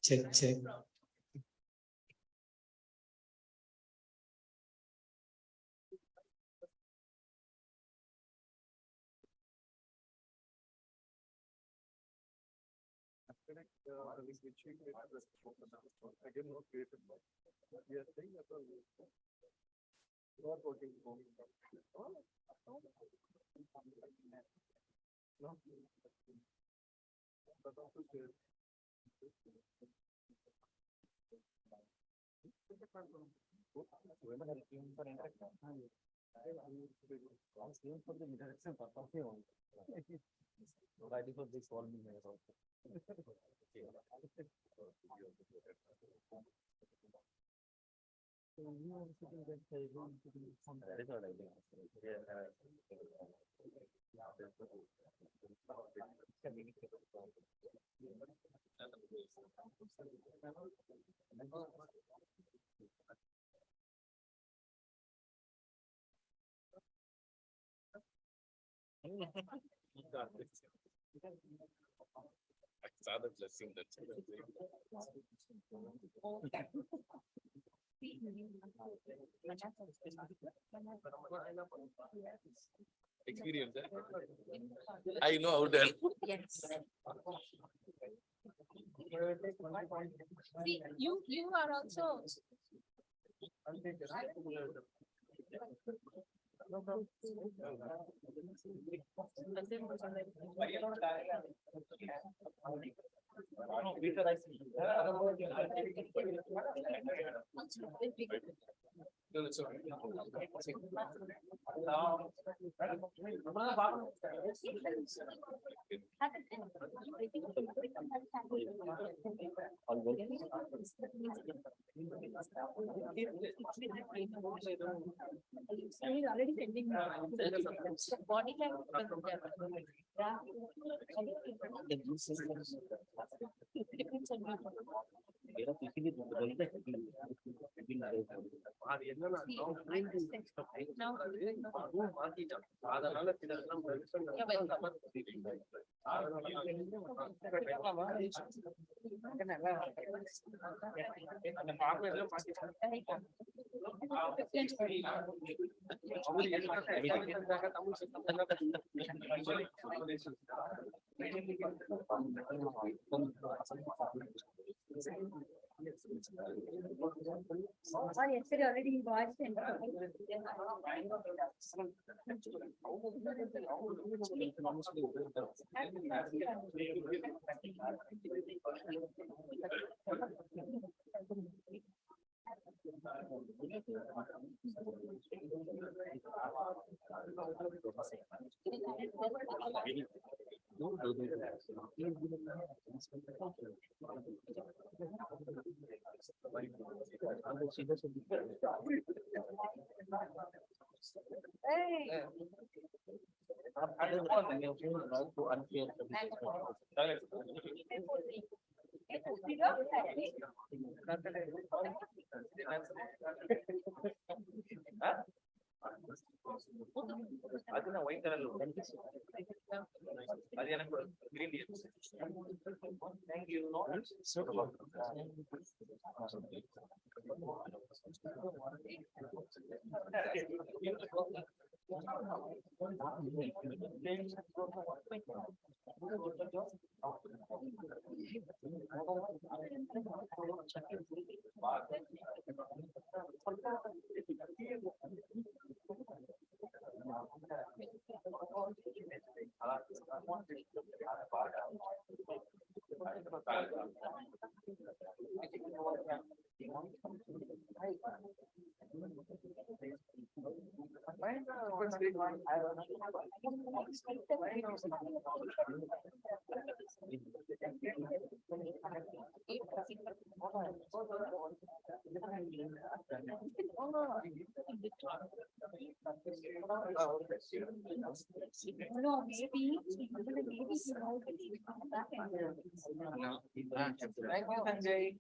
Check. Experience. I know how to. Yes. See, you are also. No, it's okay. Already sending body yesterday already watched and Thank you. No, maybe Thank you, Sanjay.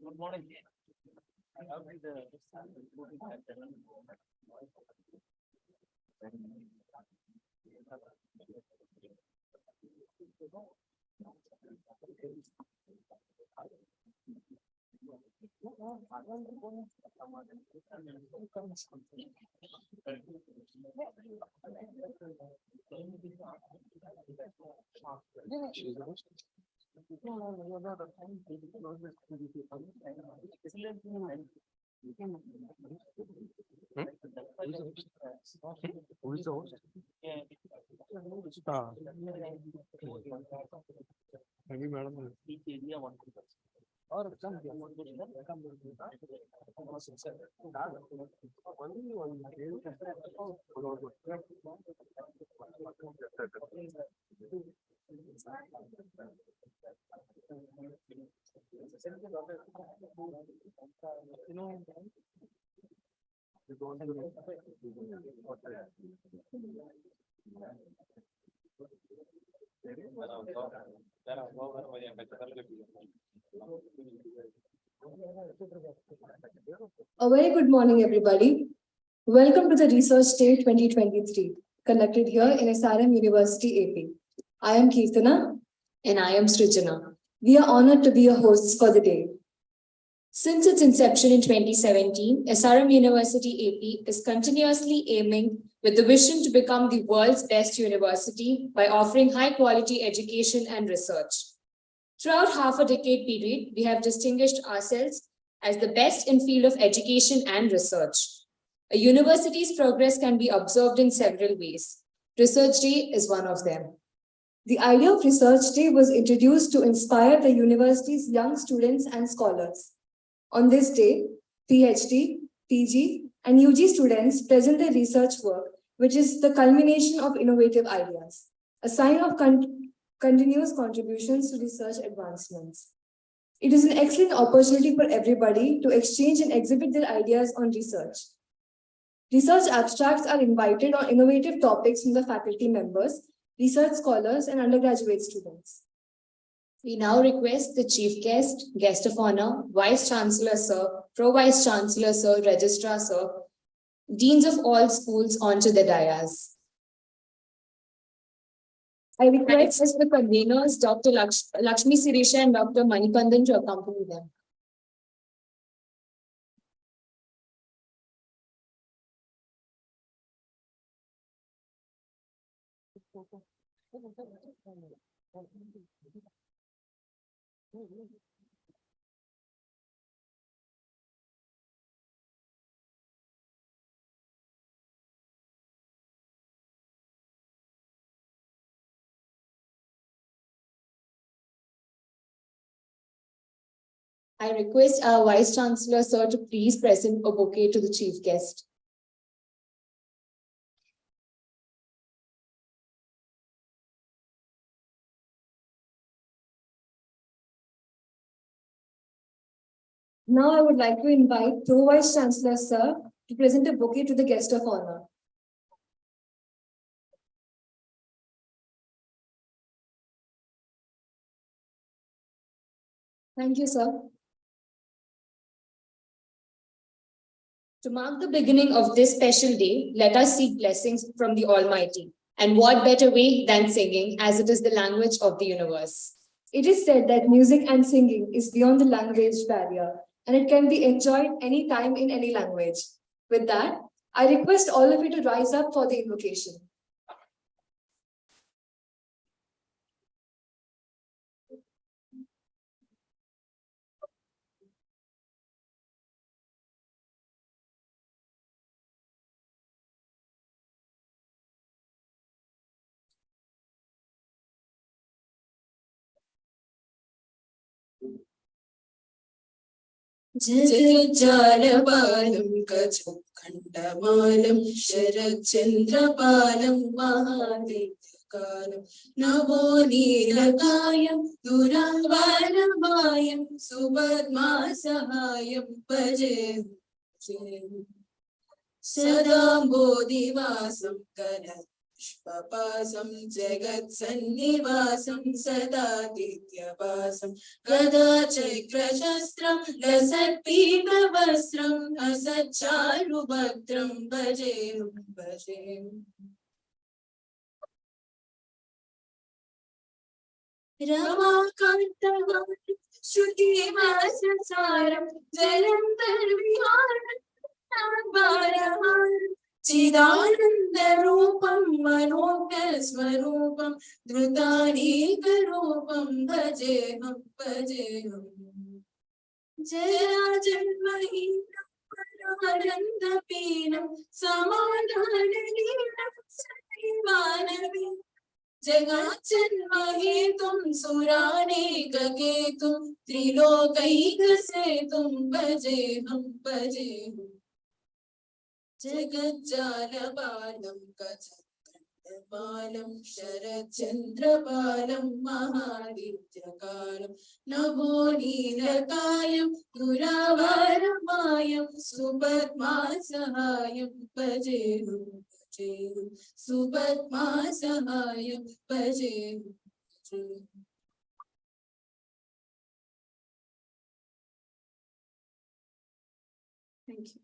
Good morning. How is the Who is the host? Maybe madam. Or come here. A very good morning, everybody. Welcome to the Research Day 2023, conducted here in SRM University AP. I am Kirtana. And I am Srijana. We are honored to be your hosts for the day. Since its inception in 2017, SRM University AP is continuously aiming with the vision to become the world's best university by offering high-quality education and research. Throughout half a decade period, we have distinguished ourselves as the best in field of education and research. A university's progress can be observed in several ways. Research Day is one of them. The idea of Research Day was introduced to inspire the university's young students and scholars. On this day, PhD, PG, and UG students present their research work, which is the culmination of innovative ideas, a sign of continuous contributions to research advancements. It is an excellent opportunity for everybody to exchange and exhibit their ideas on research. Research abstracts are invited on innovative topics from the faculty members, research scholars, and undergraduate students. We now request the Chief Guest, Guest of Honor, Vice Chancellor Sir, Pro-Vice Chancellor Sir, Registrar Sir, Deans of all schools onto the dais. I request the conveners, Dr. Lakshmi Sirisha and Dr. Manikandan to accompany them. I request our Vice Chancellor Sir to please present a bouquet to the Chief Guest. Now I would like to invite Pro-Vice Chancellor Sir to present a bouquet to the Guest of Honor. Thank you, sir. To mark the beginning of this special day, let us seek blessings from the Almighty. And what better way than singing, as it is the language of the universe. It is said that music and singing is beyond the language barrier, and it can be enjoyed anytime in any language. With that, I request all of you to rise up for the invocation. ജലജാലപാലം കചഖണ്ഡമാലം ശരചന്ദ്രപാലം മഹാദിത്യകാലം നവോനീലകായം ദുരാവരമായം സുപദ്മാസഹായം ഭജേം സദാംബോധിവാസം പുഷ്പപാസം ജഗത്സന്നിവാസം സദാദിത്യവാസം ഗദാചക്രശസ്ത്രം ലസത്പീതവസ്ത്രം അസച്ചാരുഭദ്രം ഭജേം ഭജേം. रमाकान्तवान् श्रुतिवाससारं जलन्तर्विहारं चिदानन्दरूपं मनोज्ञस्वरूपं धृतानीकरूपं भजेऽहं जराजन्महीनं समाधानहीनं सदैवानवि जगज्जन्महेतुं सुरानेककेतुं त्रिलोकैकसेतुं भजेऽहं जगज्जालपालं गजकण्डपालं शरच्चन्द्रपालं महादित्यकालं नभोनीलकायं दुरावरमायं सुपद्मासहायं भजेऽहं सुपद्मासहायं भजेऽहं Thank you.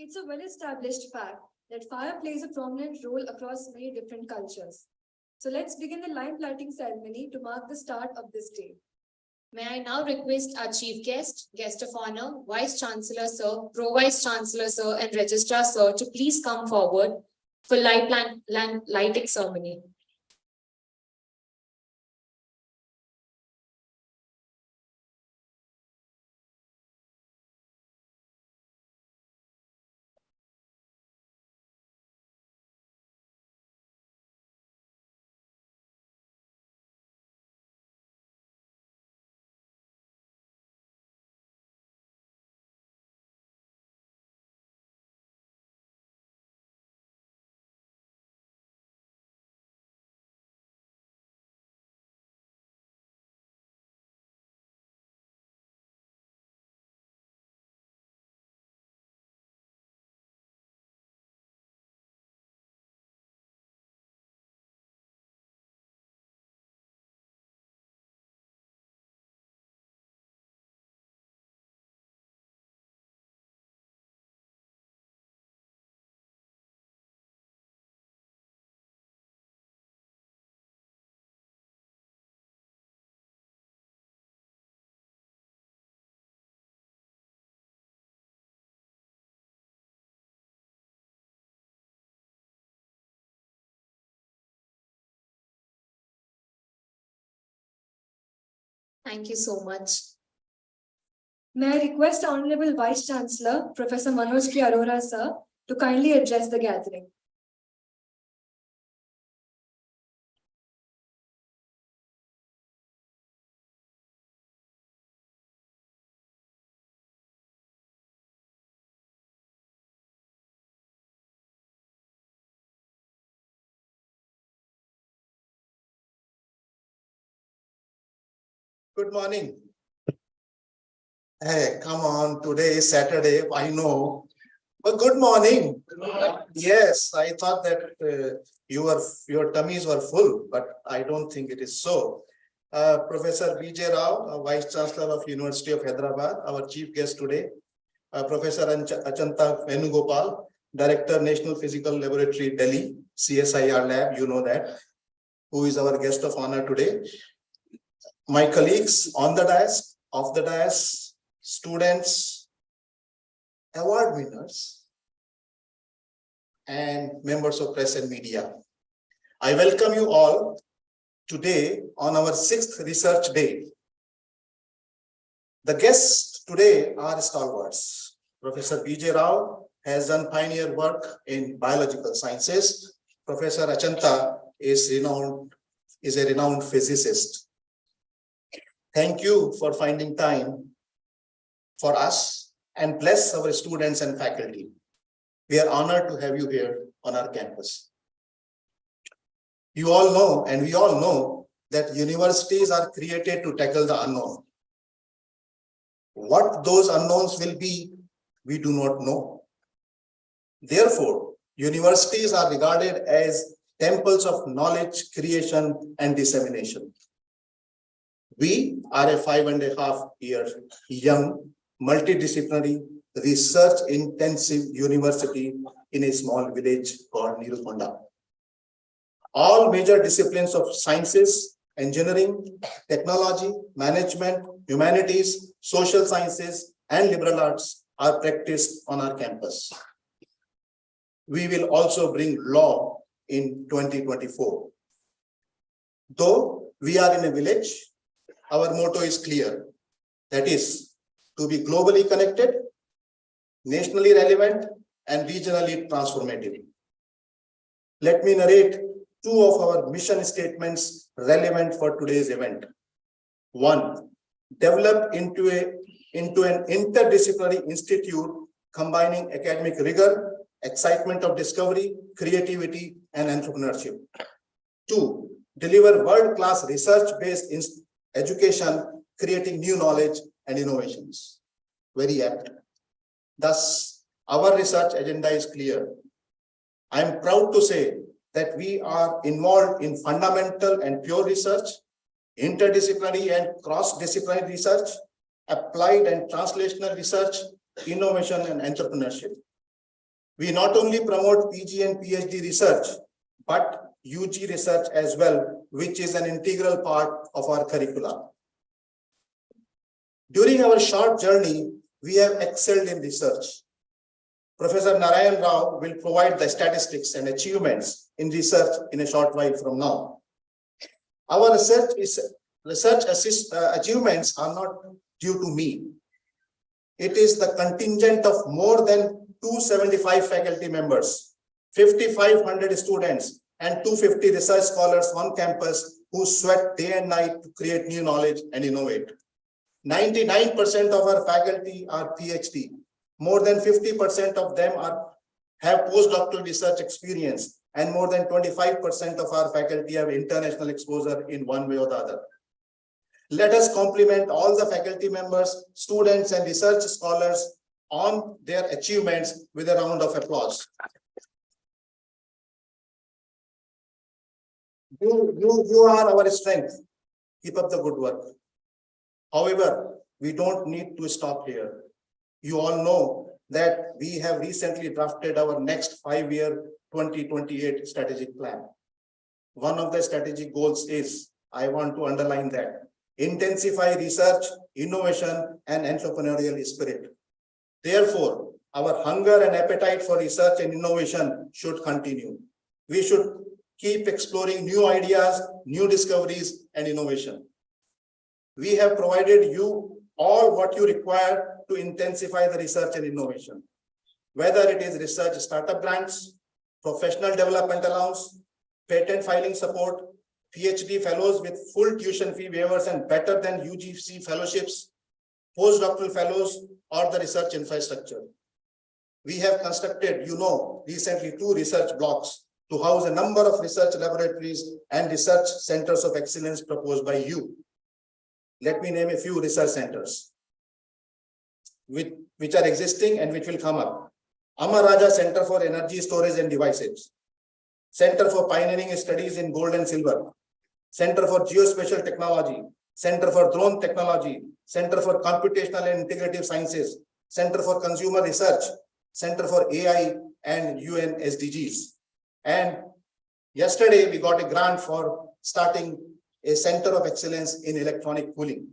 It's a well-established fact that fire plays a prominent role across many different cultures. So let's begin the line lighting ceremony to mark the start of this day. May I now request our chief guest, guest of honor, Vice Chancellor Sir, Pro Vice Chancellor Sir and Registrar Sir to please come forward for lighting ceremony. Thank you so much. May I request Honorable Vice Chancellor, Professor Manoj K. Arora, sir, to kindly address the gathering. Good morning. Hey, come on, today is Saturday, I know. But good morning. Yes, I thought that your tummies were full, but I don't think it is so. Professor B.J. Rao, Vice Chancellor of University of Hyderabad, our chief guest today. Professor Achanta Venugopal, Director, National Physical Laboratory, Delhi, CSIR Lab, you know that, who is our guest of honor today. My colleagues on the dais, off the dais, students, award winners, and members of press and media. I welcome you all today on our 6th research day. The guests today are stalwarts. Professor B.J. Rao has done pioneer work in biological sciences. Professor Achanta is a renowned physicist. Thank you for finding time for us and bless our students and faculty. We are honored to have you here on our campus. You all know, and we all know, that universities are created to tackle the unknown. What those unknowns will be, we do not know. Therefore, universities are regarded as temples of knowledge, creation, and dissemination. We are a 5.5-year young, multidisciplinary, research intensive university in a small village called Nirukonda. All major disciplines of sciences, engineering, technology, management, humanities, social sciences, and liberal arts are practiced on our campus. We will also bring law in 2024. Though we are in a village, our motto is clear. That is, to be globally connected, nationally relevant, and regionally transformative. Let me narrate two of our mission statements relevant for today's event. One, develop into an interdisciplinary institute combining academic rigor, excitement of discovery, creativity, and entrepreneurship. Two, deliver world-class research-based education, creating new knowledge and innovations. Very apt. Thus, our research agenda is clear. I am proud to say that we are involved in fundamental and pure research, interdisciplinary and cross-disciplinary research, applied and translational research, innovation and entrepreneurship. We not only promote PG and PhD research, but UG research as well, which is an integral part of our curricula. During our short journey, we have excelled in research. Professor Narayan Rao will provide the statistics and achievements in research in a short while from now. Our achievements are not due to me. It is the contingent of more than 275 faculty members, 5,500 students, and 250 research scholars on campus who sweat day and night to create new knowledge and innovate. 99% of our faculty are PhD. More than 50% of them have postdoctoral research experience, and more than 25% of our faculty have international exposure in one way or the other. Let us compliment all the faculty members, students, and research scholars on their achievements with a round of applause. You are our strength. Keep up the good work. However, we don't need to stop here. You all know that we have recently drafted our next 5-year 2028 strategic plan. One of the strategic goals is, I want to underline that, intensify research, innovation, and entrepreneurial spirit. Therefore, our hunger and appetite for research and innovation should continue. We should keep exploring new ideas, new discoveries, and innovation. We have provided you all what you require to intensify the research and innovation. Whether it is research startup grants, professional development allowance, patent filing support, PhD fellows with full tuition fee waivers and better than UGC fellowships, postdoctoral fellows, or the research infrastructure. We have constructed, recently 2 research blocks to house a number of research laboratories and research centers of excellence proposed by you. Let me name a few research centers which are existing and which will come up. Amar Raja Center for Energy Storage and Devices, Center for Pioneering Studies in Gold and Silver, Center for Geospatial Technology, Center for Drone Technology, Center for Computational and Integrative Sciences, Center for Consumer Research, Center for AI and UN SDGs. And yesterday we got a grant for starting a Center of Excellence in Electronic Cooling.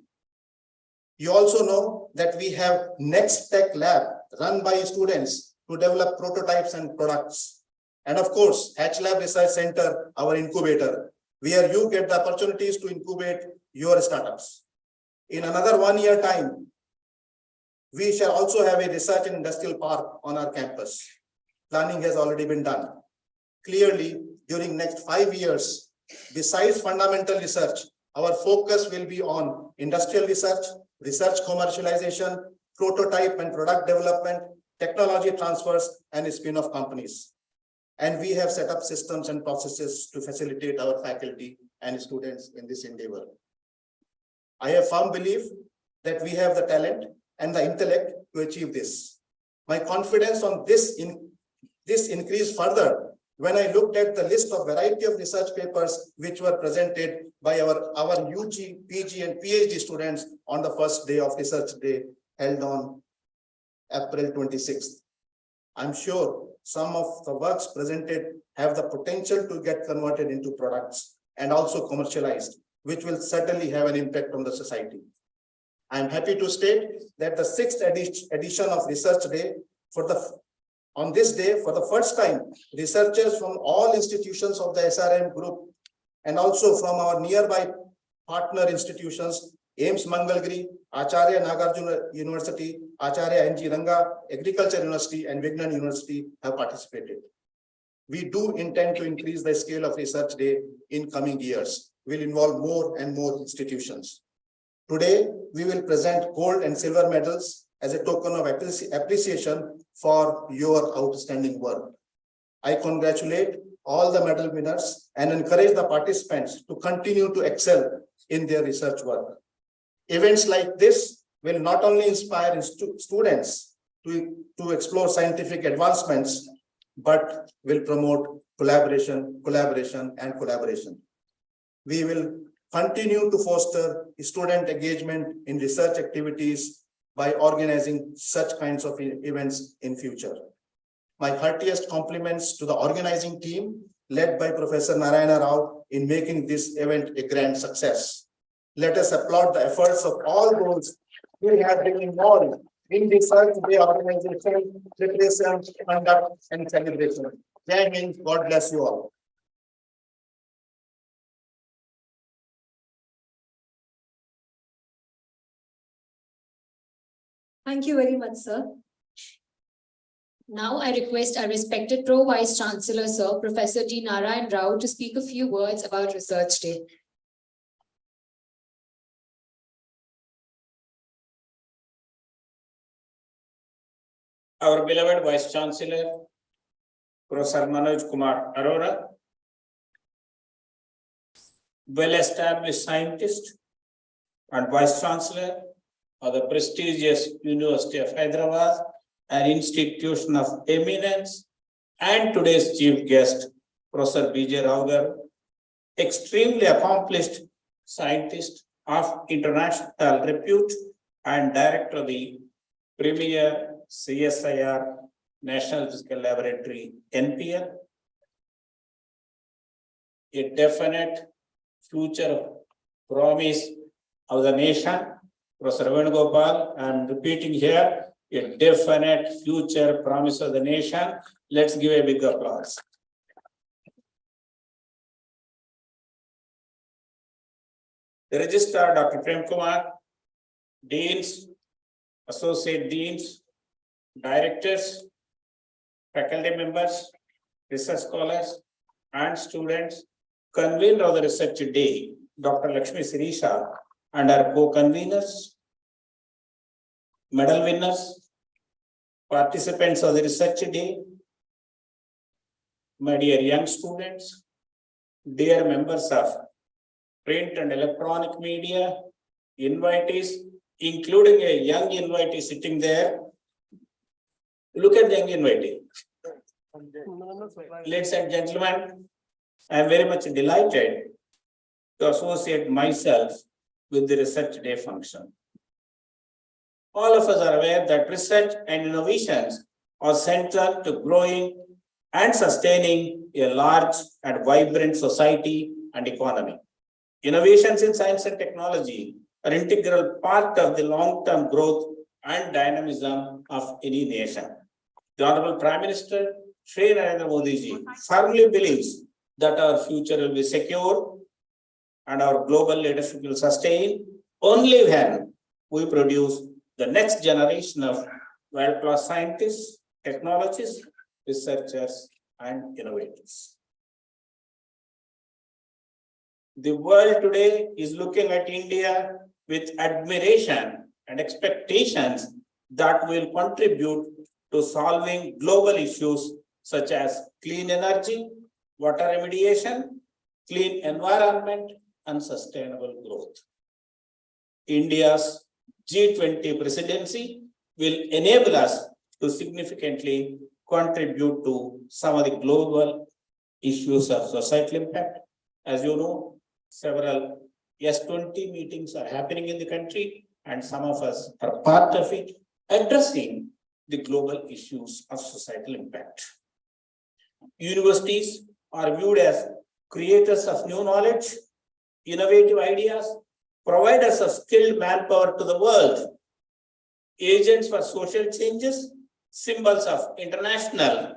You also know that we have Next Tech Lab run by students to develop prototypes and products. And of course, Hatch Lab Research Center, our incubator, where you get the opportunities to incubate your startups. In another 1 year time, we shall also have a research and industrial park on our campus. Planning has already been done. Clearly, during next 5 years, besides fundamental research, our focus will be on industrial research, research commercialization, prototype and product development, technology transfers, and spin-off companies. And we have set up systems and processes to facilitate our faculty and students in this endeavor. I have firm belief that we have the talent and the intellect to achieve this. My confidence on this increased further when I looked at the list of variety of research papers which were presented by our UG, PG, and PhD students on the first day of research day held on April 26th. I'm sure some of the works presented have the potential to get converted into products and also commercialized, which will certainly have an impact on the society. I'm happy to state that the 6th edition of Research Day on this day, for the first time, researchers from all institutions of the SRM group and also from our nearby partner institutions, AIMS Mangalgiri, Acharya Nagarjuna University, Acharya N.G. Ranga, Agriculture University, and Vignan University have participated. We do intend to increase the scale of Research Day in coming years. We'll involve more and more institutions. Today, we will present gold and silver medals as a token of appreciation for your outstanding work. I congratulate all the medal winners and encourage the participants to continue to excel in their research work. Events like this will not only inspire students to explore scientific advancements, but will promote collaboration. We will continue to foster student engagement in research activities by organizing such kinds of events in future. My heartiest compliments to the organizing team led by Professor Narayana Rao in making this event a grand success. Let us applaud the efforts of all those who have been involved in Research Day organization, preparation, conduct, and celebration. Jai Hind, God bless you all. Thank you very much, sir. Now I request our respected Pro Vice Chancellor, Sir, Professor D. Narayan Rao, to speak a few words about Research Day. Our beloved Vice Chancellor, Professor Manoj Kumar Arora, well-established scientist and Vice Chancellor of the prestigious University of Hyderabad, an institution of eminence, and today's chief guest, Professor B.J. Rao garu, extremely accomplished scientist of international repute and director of the premier CSIR National Physical Laboratory, NPL. A definite future promise of the nation. Professor Venugopal, I am repeating here, a definite future promise of the nation. Let's give a big applause. The Registrar, Dr. Prem Kumar, Deans, Associate Deans, Directors, faculty members, research scholars, and students, convened of the Research Day, Dr. Lakshmi Sirisha, and our co-conveners, medal winners, participants of the Research Day, my dear young students, dear members of print and electronic media, invitees, including a young invitee sitting there. Look at the young invitee. Ladies and gentlemen, I am very much delighted to associate myself with the Research Day function. All of us are aware that research and innovations are central to growing and sustaining a large and vibrant society and economy. Innovations in science and technology are an integral part of the long-term growth and dynamism of any nation. The Honorable Prime Minister, Shri Narendra Modi ji, firmly believes that our future will be secure and our global leadership will sustain only when we produce the next generation of world-class scientists, technologists, researchers, and innovators. The world today is looking at India with admiration and expectations that will contribute to solving global issues such as clean energy, water remediation, clean environment, and sustainable growth. India's G20 presidency will enable us to significantly contribute to some of the global issues of societal impact. As you know, several S20 meetings are happening in the country, and some of us are part of it, addressing the global issues of societal impact. Universities are viewed as creators of new knowledge, innovative ideas, providers of skilled manpower to the world, agents for social changes, symbols of international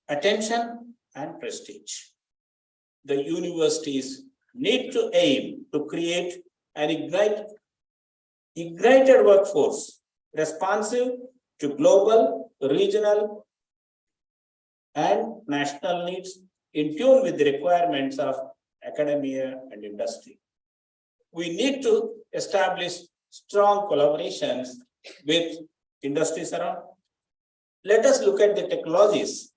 attention and prestige. The universities need to aim to create an ignited workforce responsive to global, regional, and national needs in tune with the requirements of academia and industry. We need to establish strong collaborations with industries around. Let us look at the technologies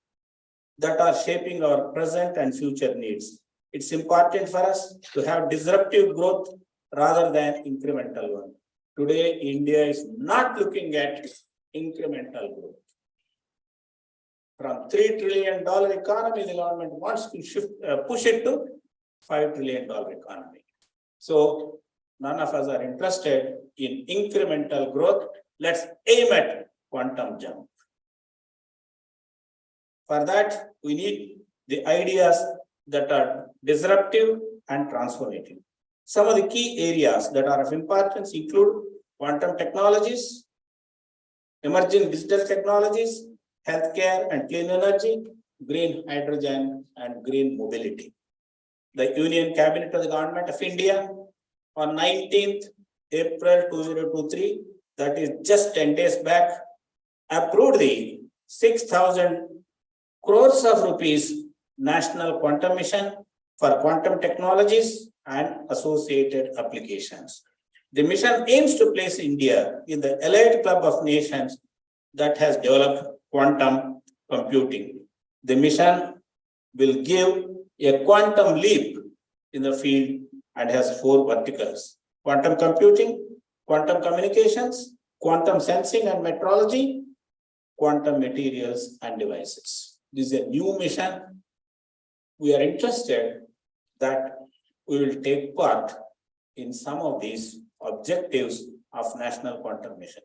that are shaping our present and future needs. It's important for us to have disruptive growth rather than incremental one. Today, India is not looking at incremental growth. From $3 trillion economy, the government wants to push it to $5 trillion economy. So none of us are interested in incremental growth. Let's aim at quantum jump. For that, we need the ideas that are disruptive and transformative. Some of the key areas that are of importance include quantum technologies, emerging digital technologies, healthcare and clean energy, green hydrogen, and green mobility. The Union Cabinet of the Government of India on 19th April 2023, that is just 10 days back, approved the 6,000 crores of rupees National Quantum Mission for quantum technologies and associated applications. The mission aims to place India in the elite club of nations that has developed quantum computing. The mission will give a quantum leap in the field and has 4 verticals: quantum computing, quantum communications, quantum sensing and metrology, quantum materials and devices. This is a new mission. We are interested that we will take part in some of these objectives of National Quantum Mission.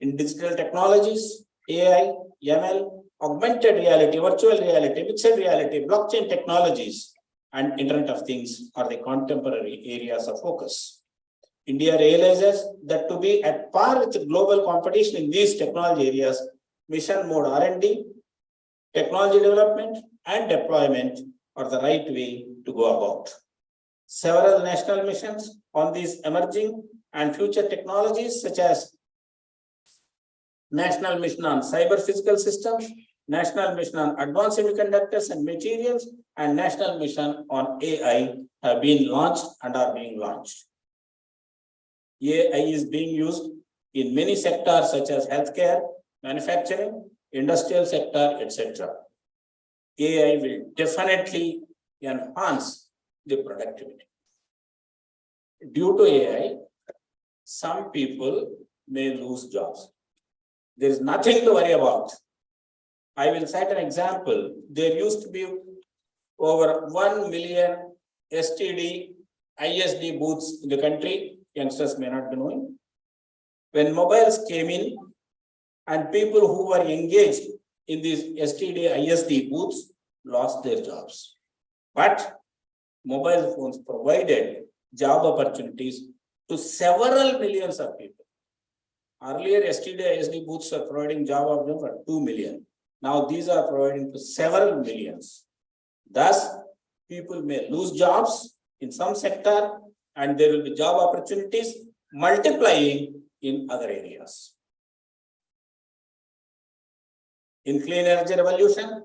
In digital technologies, AI, ML, augmented reality, virtual reality, mixed reality, blockchain technologies, and Internet of Things are the contemporary areas of focus. India realizes that to be at par with global competition in these technology areas, mission mode R&D, technology development, and deployment are the right way to go about. Several national missions on these emerging and future technologies, such as National Mission on Cyber Physical Systems, National Mission on Advanced Semiconductors and Materials, and National Mission on AI have been launched and are being launched. AI is being used in many sectors such as healthcare, manufacturing, industrial sector, etc. AI will definitely enhance the productivity. Due to AI, some people may lose jobs. There is nothing to worry about. I will cite an example. There used to be over 1 million STD, ISD booths in the country. Youngsters may not be knowing. When mobiles came in and people who were engaged in these STD, ISD booths lost their jobs. But mobile phones provided job opportunities to several millions of people. Earlier, STD, ISD booths are providing job opportunities for 2 million. Now these are providing to several millions. Thus, people may lose jobs in some sector and there will be job opportunities multiplying in other areas. In clean energy revolution,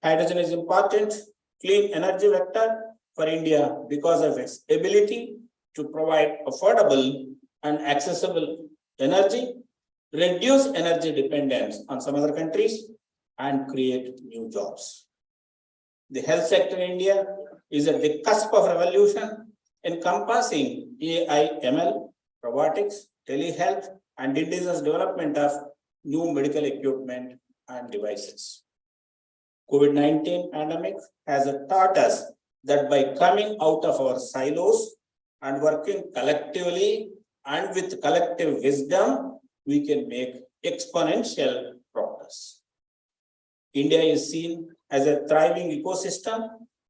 hydrogen is important clean energy vector for India because of its ability to provide affordable and accessible energy, reduce energy dependence on some other countries, and create new jobs. The health sector in India is at the cusp of revolution encompassing AI, ML, robotics, telehealth, and indigenous development of new medical equipment and devices. COVID-19 pandemic has taught us that by coming out of our silos and working collectively and with collective wisdom, we can make exponential progress. India is seen as a thriving ecosystem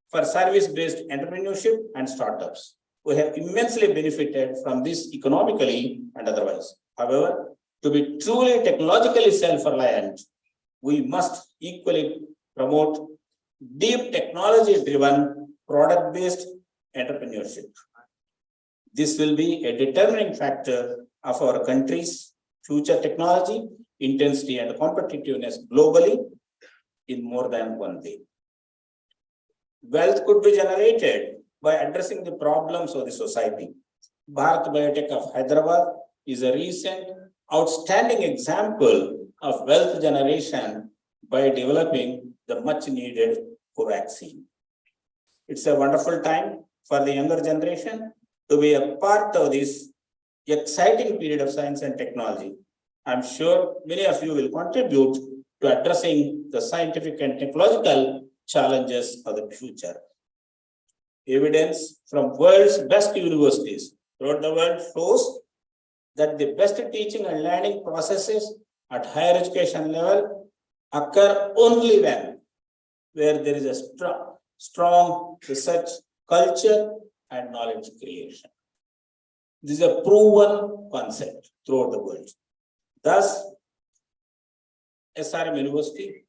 for service-based entrepreneurship and startups. We have immensely benefited from this economically and otherwise. However, to be truly technologically self-reliant, we must equally promote deep technology-driven, product-based entrepreneurship. This will be a determining factor of our country's future technology, intensity, and competitiveness globally in more than one way. Wealth could be generated by addressing the problems of the society. Bharat Biotech of Hyderabad is a recent outstanding example of wealth generation by developing the much needed vaccine. It's a wonderful time for the younger generation to be a part of this exciting period of science and technology. I'm sure many of you will contribute to addressing the scientific and technological challenges of the future. Evidence from world's best universities throughout the world shows that the best teaching and learning processes at higher education level occur only where there is a strong research culture and knowledge creation. This is a proven concept throughout the world. Thus, SRM University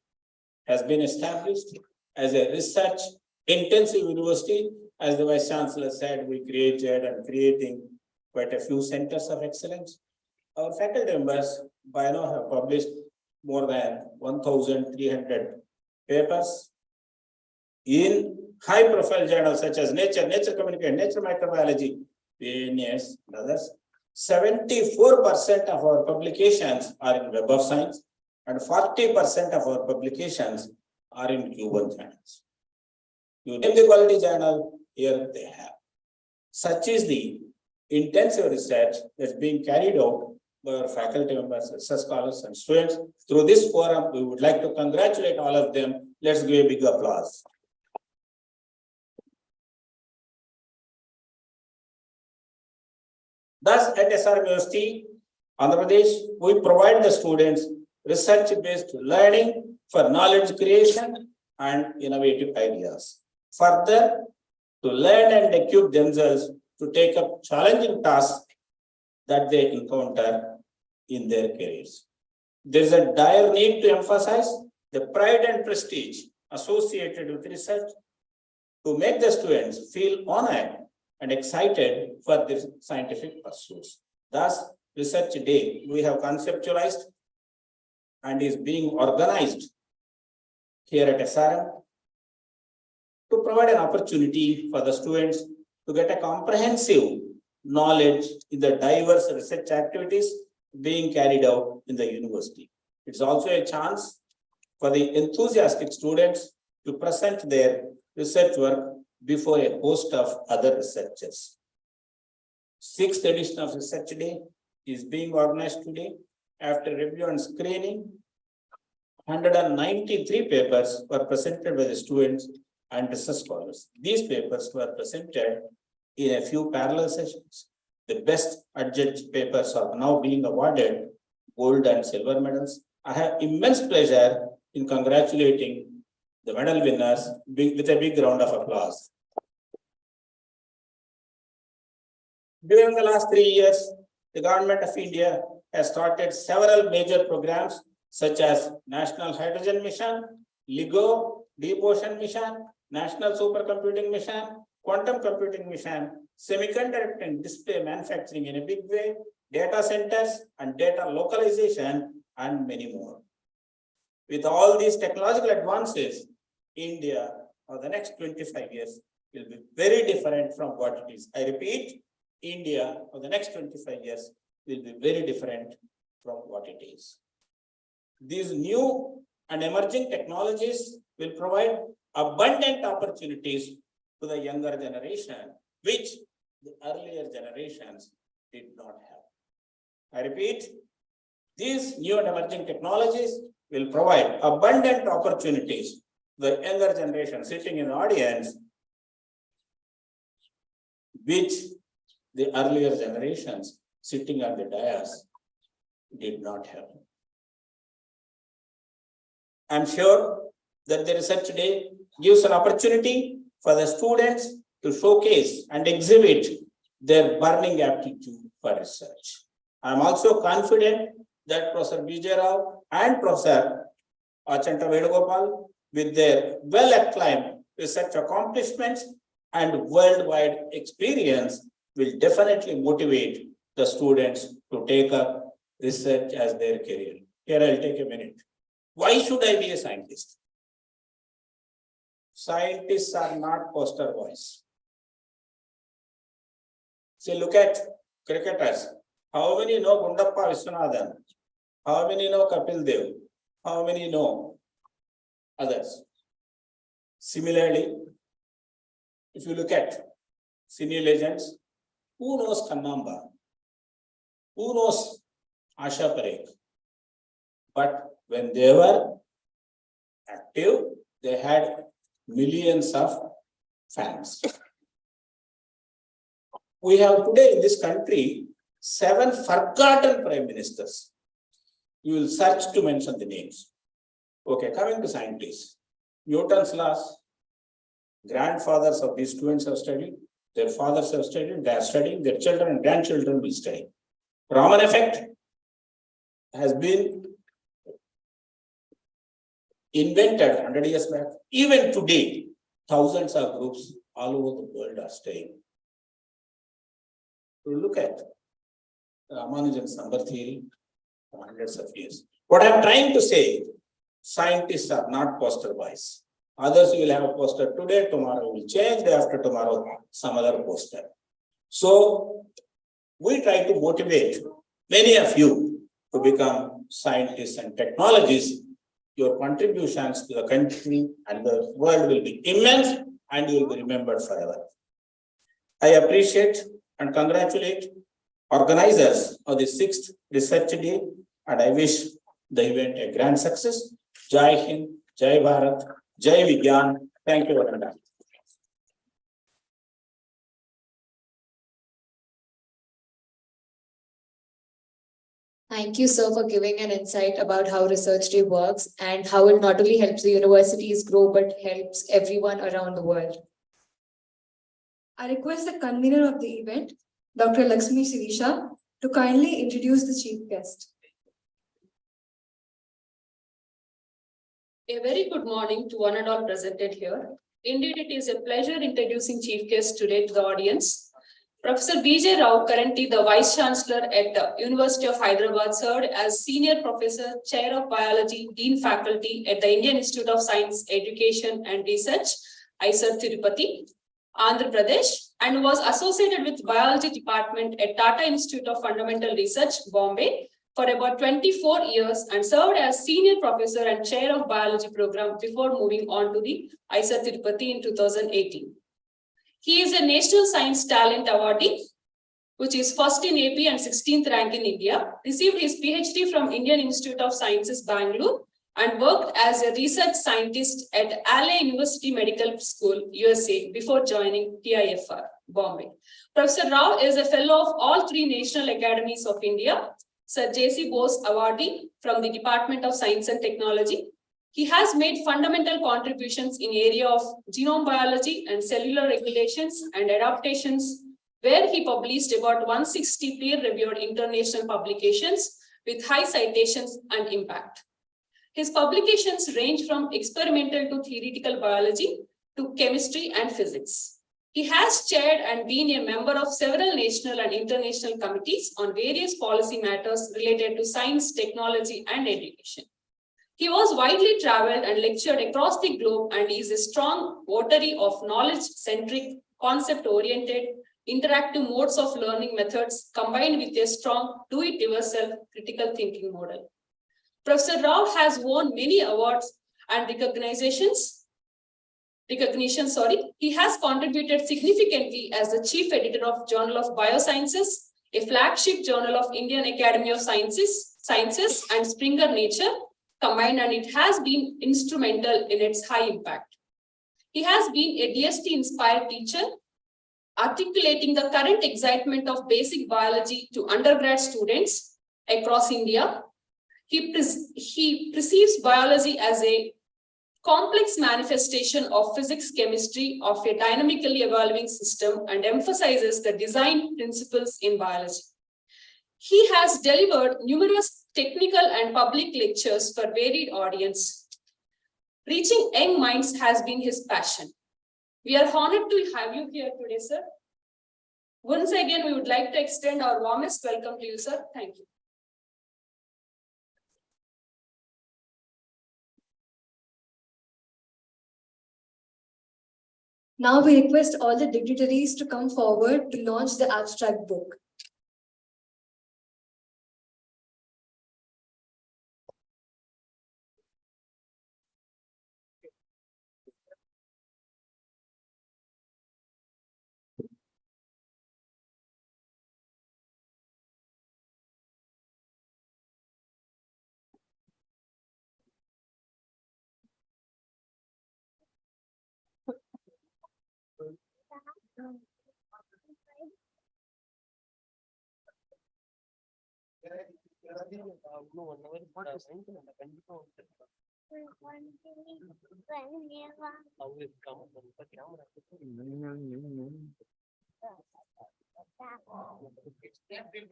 has been established as a research intensive university. As the Vice Chancellor said, we created and creating quite a few centers of excellence. Our faculty members by now have published more than 1,300 papers in high-profile journals such as Nature, Nature Communication, Nature Microbiology, PNAS, and others. 74% of our publications are in Web of Science, and 40% of our publications are in Q1 journals. You name the quality journal, here they have. Such is the intensive research that's being carried out by our faculty members, research scholars, and students. Through this forum, we would like to congratulate all of them. Let's give a big applause. Thus, at SRM University, Andhra Pradesh, we provide the students research-based learning for knowledge creation and innovative ideas. Further, to learn and equip themselves to take up challenging tasks that they encounter in their careers. There is a dire need to emphasize the pride and prestige associated with research to make the students feel honored and excited for their scientific pursuits. Thus, Research Day we have conceptualized and is being organized here at SRM to provide an opportunity for the students to get a comprehensive knowledge in the diverse research activities being carried out in the university. It's also a chance for the enthusiastic students to present their research work before a host of other researchers. 6th edition of Research Day is being organized today. After review and screening, 193 papers were presented by the students and research scholars. These papers were presented in a few parallel sessions. The best adjudged papers are now being awarded gold and silver medals. I have immense pleasure in congratulating the medal winners with a big round of applause. During the last 3 years, the Government of India has started several major programs such as National Hydrogen Mission, LIGO, Deep Ocean Mission, National Supercomputing Mission, Quantum Computing Mission, Semiconductor and Display Manufacturing in a big way, data centers and data localization, and many more. With all these technological advances, India for the next 25 years will be very different from what it is. I repeat, India for the next 25 years will be very different from what it is. These new and emerging technologies will provide abundant opportunities to the younger generation, which the earlier generations did not have. I repeat, these new and emerging technologies will provide abundant opportunities to the younger generation sitting in the audience, which the earlier generations sitting on the dais did not have. I'm sure that the research day gives an opportunity for the students to showcase and exhibit their burning aptitude for research. I'm also confident that Professor Vijay Rao and Professor Achanta Vedagopal, with their well-acclaimed research accomplishments and worldwide experience, will definitely motivate the students to take up research as their career. Here I'll take a minute. Why should I be a scientist? Scientists are not poster boys. See, look at cricketers. How many know Gundappa Viswanathan? How many know Kapil Dev? How many know others? Similarly, if you look at senior legends, who knows Kannamba? Who knows Asha Parekh? But when they were active, they had millions of fans. We have today in this country 7 forgotten prime ministers. You will search to mention the names. Okay, coming to scientists. Newton's laws, grandfathers of these students have studied, their fathers have studied, they are studying, their children and grandchildren will study. Raman effect has been invented 100 years back. Even today, thousands of groups all over the world are studying. Look at Ramanujan's number theory for hundreds of years. What I'm trying to say, scientists are not poster boys. Others will have a poster today, tomorrow will change, day after tomorrow, some other poster. So we try to motivate many of you to become scientists and technologists. Your contributions to the country and the world will be immense and you will be remembered forever. I appreciate and congratulate organizers of the 6th Research Day, and I wish the event a grand success. Jai Hind, Jai Bharat, Jai Vigyan. Thank you, Varanda. Thank you, sir, for giving an insight about how Research Day works and how it not only helps the universities grow, but helps everyone around the world. I request the convener of the event, Dr. Lakshmi Sirisha, to kindly introduce the chief guest. A very good morning to one and all presented here. Indeed, it is a pleasure introducing chief guest today to the audience. Professor Vijay Rao, currently the Vice Chancellor at the University of Hyderabad, served as Senior Professor, Chair of Biology, Dean Faculty at the Indian Institute of Science, Education and Research, ISR Tirupati, Andhra Pradesh, and was associated with Biology Department at Tata Institute of Fundamental Research, Bombay, for about 24 years and served as Senior Professor and Chair of Biology Program before moving on to the ISR Tirupati in 2018. He is a National Science Talent Awardee, which is first in AP and 16th rank in India, received his PhD from Indian Institute of Sciences, Bangalore, and worked as a research scientist at LA University Medical School, USA, before joining TIFR, Bombay. Professor Rao is a fellow of all 3 National Academies of India, Sir J.C. Bose Awardee from the Department of Science and Technology. He has made fundamental contributions in area of genome biology and cellular regulations and adaptations, where he published about 160 peer-reviewed international publications with high citations and impact. His publications range from experimental to theoretical biology to chemistry and physics. He has chaired and been a member of several national and international committees on various policy matters related to science, technology, and education. He was widely traveled and lectured across the globe and is a strong votary of knowledge-centric, concept-oriented, interactive modes of learning methods combined with a strong do-it-yourself critical thinking model. Professor Rao has won many awards and recognitions. He has contributed significantly as the chief editor of Journal of Biosciences, a flagship journal of Indian Academy of Sciences and Springer Nature combined, and it has been instrumental in its high impact. He has been a DST-inspired teacher, articulating the current excitement of basic biology to undergrad students across India. He perceives biology as a complex manifestation of physics chemistry of a dynamically evolving system and emphasizes the design principles in biology. He has delivered numerous technical and public lectures for varied audience. Reaching young minds has been his passion. We are honored to have you here today, sir. Once again, we would like to extend our warmest welcome to you, sir. Thank you. Now we request all the dignitaries to come forward to launch the abstract book.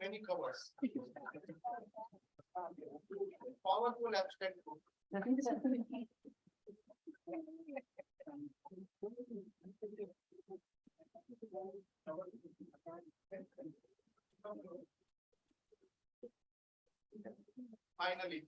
Many covers. Powerful abstract book. Finally.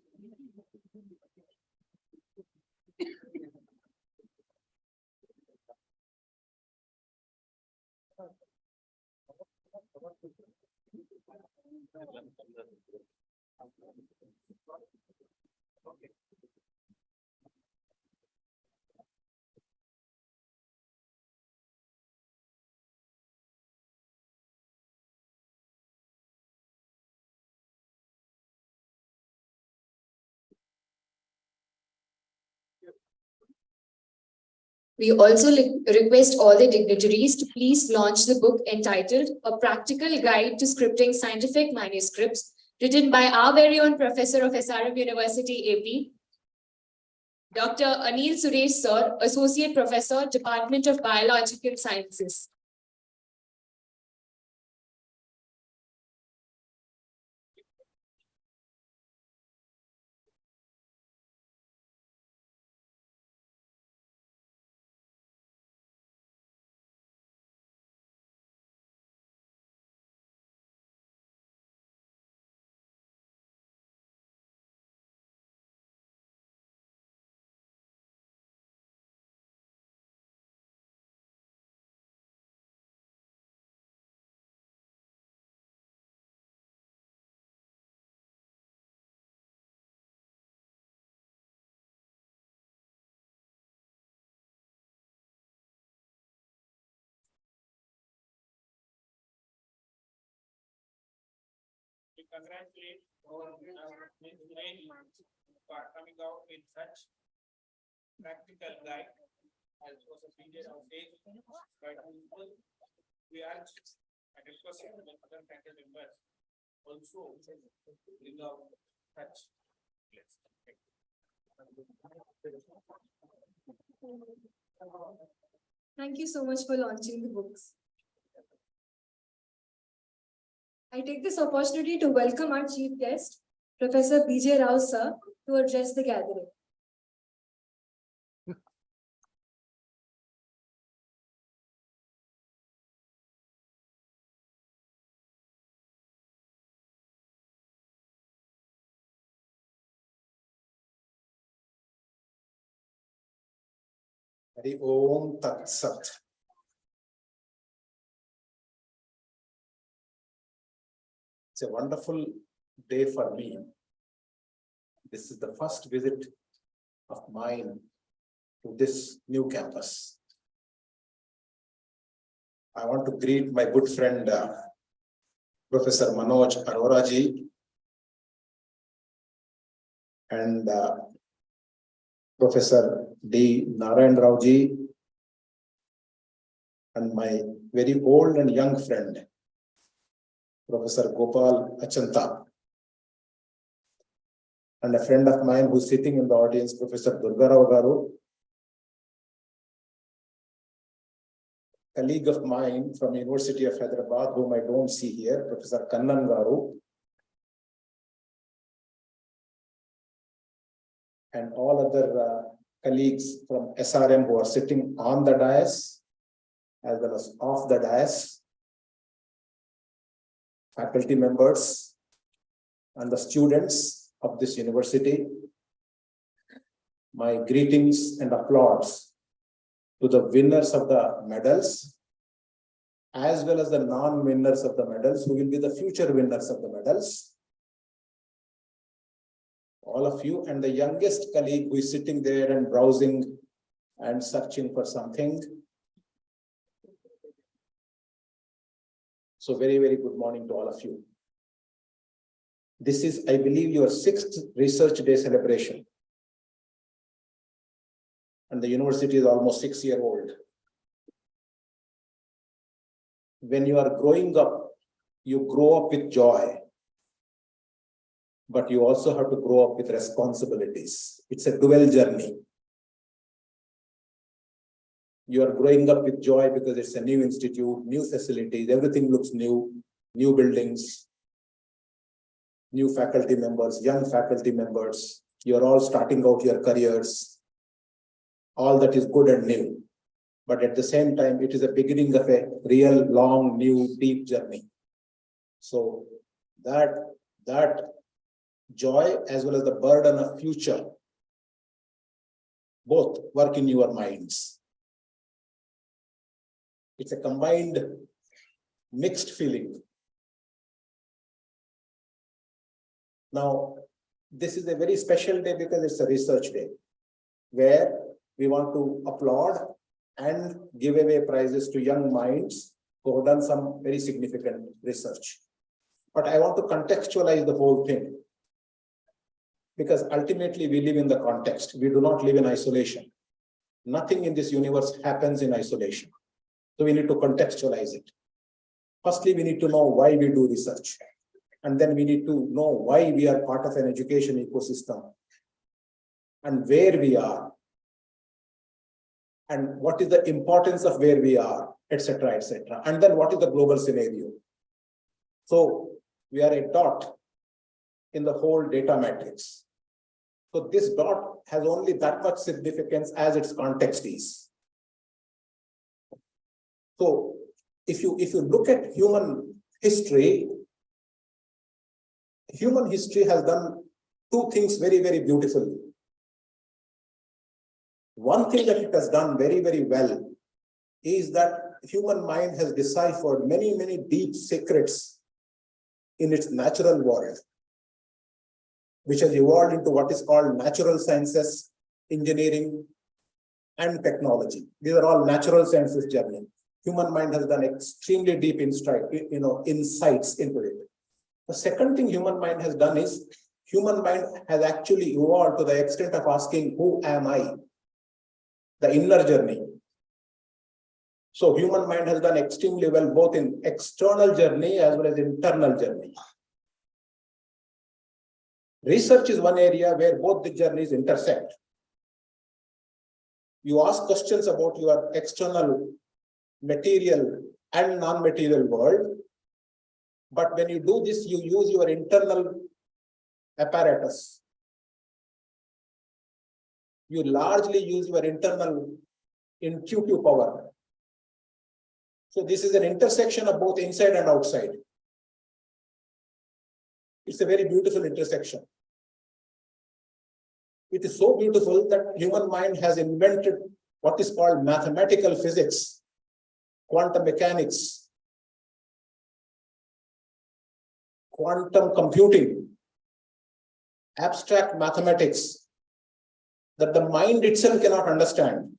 We also request all the dignitaries to please launch the book entitled A Practical Guide to Scripting Scientific Manuscripts, written by our very own professor of SRM University AP, Dr. Anil Suresh Sir, Associate Professor, Department of Biological Sciences. We congratulate our for coming out with such practical guide as was a period of days, but we urge and request the other faculty members also bring out such. Thank you so much for launching the books. I take this opportunity to welcome our chief guest, Professor B.J. Rao sir, to address the gathering. Hari Om Tat Sat. It's a wonderful day for me. This is the first visit of mine to this new campus. I want to greet my good friend, Professor Manoj Arora ji, and Professor D. Narayan Rao ji, and my very old and young friend, Professor Gopal Achanta. and a friend of mine who's sitting in the audience, Professor Durgarao Garu, colleague of mine from University of Hyderabad, whom I don't see here, Professor Kannan Garu, and all other colleagues from SRM who are sitting on the dais as well as off the dais, faculty members and the students of this university. My greetings and applause to the winners of the medals, as well as the non-winners of the medals, who will be the future winners of the medals. All of you, and the youngest colleague who is sitting there and browsing and searching for something. So very, very good morning to all of you. This is, I believe, your 6th Research Day celebration. And the university is almost 6 years old. When you are growing up, you grow up with joy, but you also have to grow up with responsibilities. It's a dual journey. You are growing up with joy because it's a new institute, new facilities, everything looks new, new buildings, new faculty members, young faculty members. You're all starting out your careers. All that is good and new. But at the same time, it is a beginning of a real, long, new, deep journey. So that joy as well as the burden of future, both work in your minds. It's a combined, mixed feeling. Now, this is a very special day because it's a research day, where we want to applaud and give away prizes to young minds who have done some very significant research. But I want to contextualize the whole thing, because ultimately we live in the context. We do not live in isolation. Nothing in this universe happens in isolation. So we need to contextualize it. Firstly, we need to know why we do research. And then we need to know why we are part of an education ecosystem and where we are and what is the importance of where we are, etc., etc. And then what is the global scenario? So we are a dot in the whole data matrix. So this dot has only that much significance as its context is. So if you look at human history has done two things very, very beautifully. One thing that it has done very, very well is that human mind has deciphered many, many deep secrets in its natural world, which has evolved into what is called natural sciences, engineering, and technology. These are all natural sciences journey. Human mind has done extremely deep insights into it. The second thing human mind has done is human mind has actually evolved to the extent of asking, who am I? The inner journey. So human mind has done extremely well both in external journey as well as internal journey. Research is one area where both the journeys intersect. You ask questions about your external material and non-material world, but when you do this, you use your internal apparatus. You largely use your internal intuitive power. So this is an intersection of both inside and outside. It's a very beautiful intersection. It is so beautiful that human mind has invented what is called mathematical physics, quantum mechanics, quantum computing, abstract mathematics that the mind itself cannot understand.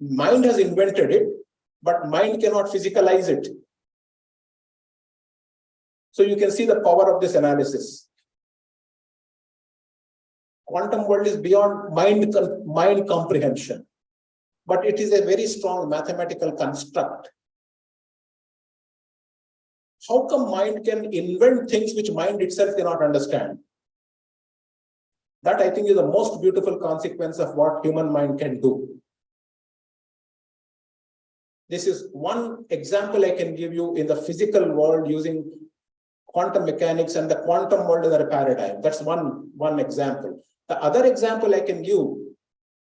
Mind has invented it, but mind cannot physicalize it. So you can see the power of this analysis. Quantum world is beyond mind comprehension, but it is a very strong mathematical construct. How come mind can invent things which mind itself cannot understand? That I think is the most beautiful consequence of what human mind can do. This is one example I can give you in the physical world using quantum mechanics and the quantum world as a paradigm. That's one example. The other example I can give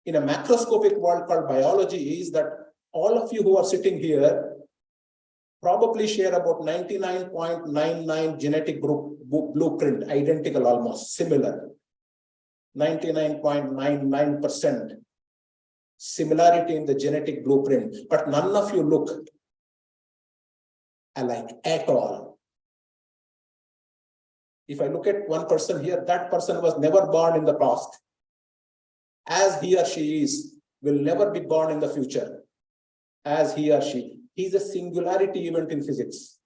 in a macroscopic world called biology is that all of you who are sitting here probably share about 99.99 genetic blueprint, identical almost, similar. 99.99% similarity in the genetic blueprint, but none of you look alike at all. If I look at one person here, that person was never born in the past. As he or she is, will never be born in the future. As he or she. He is a singularity event in physics.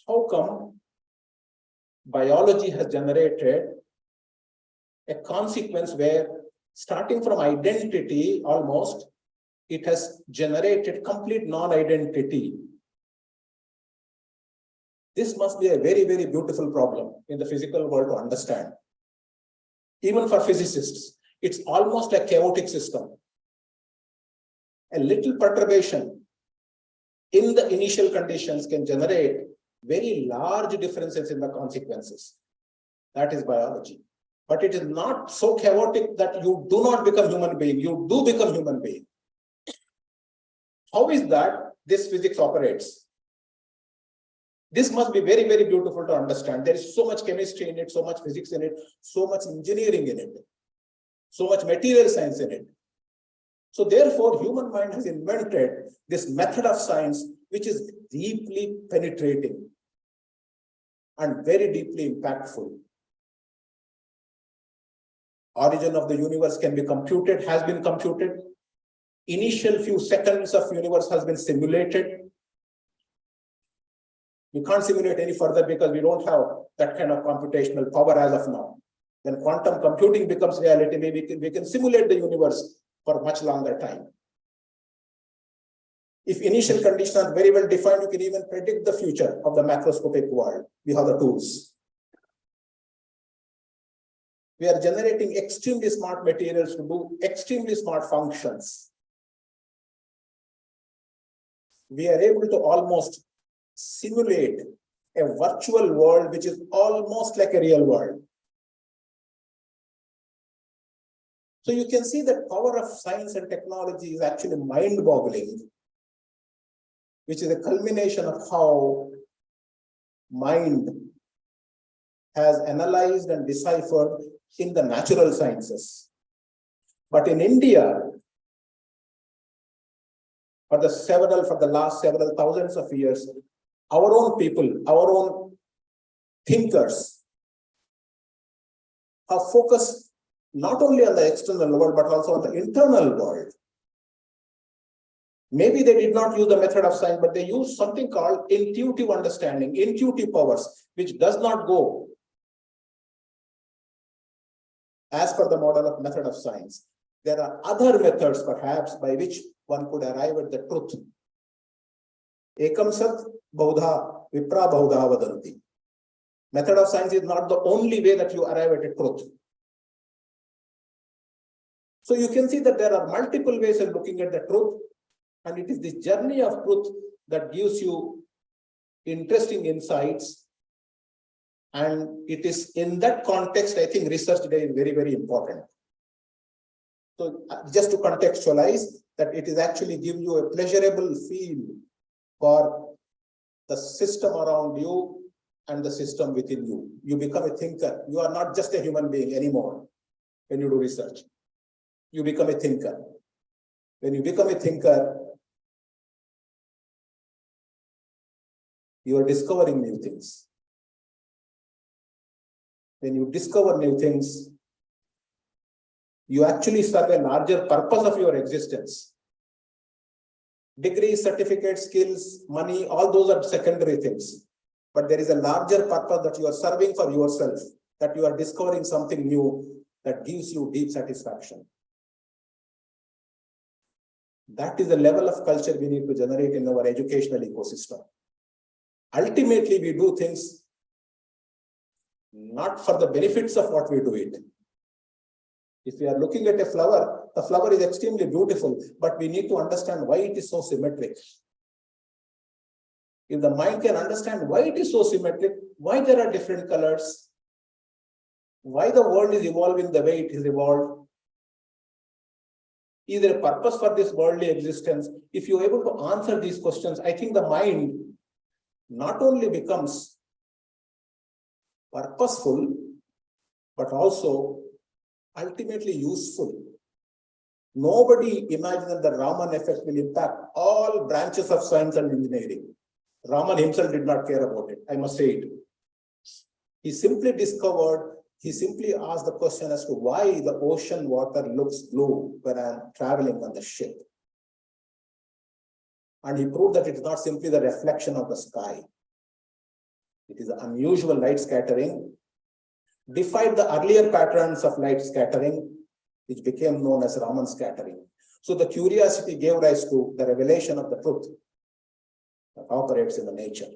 How come biology has generated a consequence where starting from identity almost, it has generated complete non-identity? This must be a very, very beautiful problem in the physical world to understand. Even for physicists, it's almost a chaotic system. A little perturbation in the initial conditions can generate very large differences in the consequences. That is biology. But it is not so chaotic that you do not become human being. You do become human being. How is that this physics operates? This must be very, very beautiful to understand. There is so much chemistry in it, so much physics in it, so much engineering in it, so much material science in it. So therefore, human mind has invented this method of science, which is deeply penetrating and very deeply impactful. Origin of the universe can be computed, has been computed. Initial few seconds of universe has been simulated. We can't simulate any further because we don't have that kind of computational power as of now. When quantum computing becomes reality, maybe we can simulate the universe for much longer time. If initial conditions are very well defined, you can even predict the future of the macroscopic world. We have the tools. We are generating extremely smart materials to do extremely smart functions. We are able to almost simulate a virtual world which is almost like a real world. So you can see that power of science and technology is actually mind-boggling, which is a culmination of how mind has analyzed and deciphered in the natural sciences. But in India, for the last several thousands of years, our own people, our own thinkers have focused not only on the external world, but also on the internal world. Maybe they did not use the method of science, but they used something called intuitive understanding, intuitive powers, which does not go as per the model of method of science. There are other methods, perhaps, by which one could arrive at the truth. Ekam sat baudha vipra baudha vadanti. Method of science is not the only way that you arrive at a truth. So you can see that there are multiple ways of looking at the truth, and it is this journey of truth that gives you interesting insights. And it is in that context, I think research today is very, very important. So just to contextualize that, it is actually giving you a pleasurable feel for the system around you and the system within you. You become a thinker. You are not just a human being anymore when you do research. You become a thinker. When you become a thinker, you are discovering new things. When you discover new things, you actually serve a larger purpose of your existence. Degrees, certificates, skills, money, all those are secondary things. But there is a larger purpose that you are serving for yourself, that you are discovering something new that gives you deep satisfaction. That is the level of culture we need to generate in our educational ecosystem. Ultimately, we do things not for the benefits of what we do it. If we are looking at a flower, the flower is extremely beautiful, but we need to understand why it is so symmetric. If the mind can understand why it is so symmetric, why there are different colors, why the world is evolving the way it is evolved, is there a purpose for this worldly existence? If you're able to answer these questions, I think the mind not only becomes purposeful, but also ultimately useful. Nobody imagined that the Raman effect will impact all branches of science and engineering. Raman himself did not care about it, I must say it. He simply asked the question as to why the ocean water looks blue when I'm traveling on the ship. And he proved that it's not simply the reflection of the sky. It is unusual light scattering, defied the earlier patterns of light scattering, which became known as Raman scattering. So the curiosity gave rise to the revelation of the truth that operates in the nature.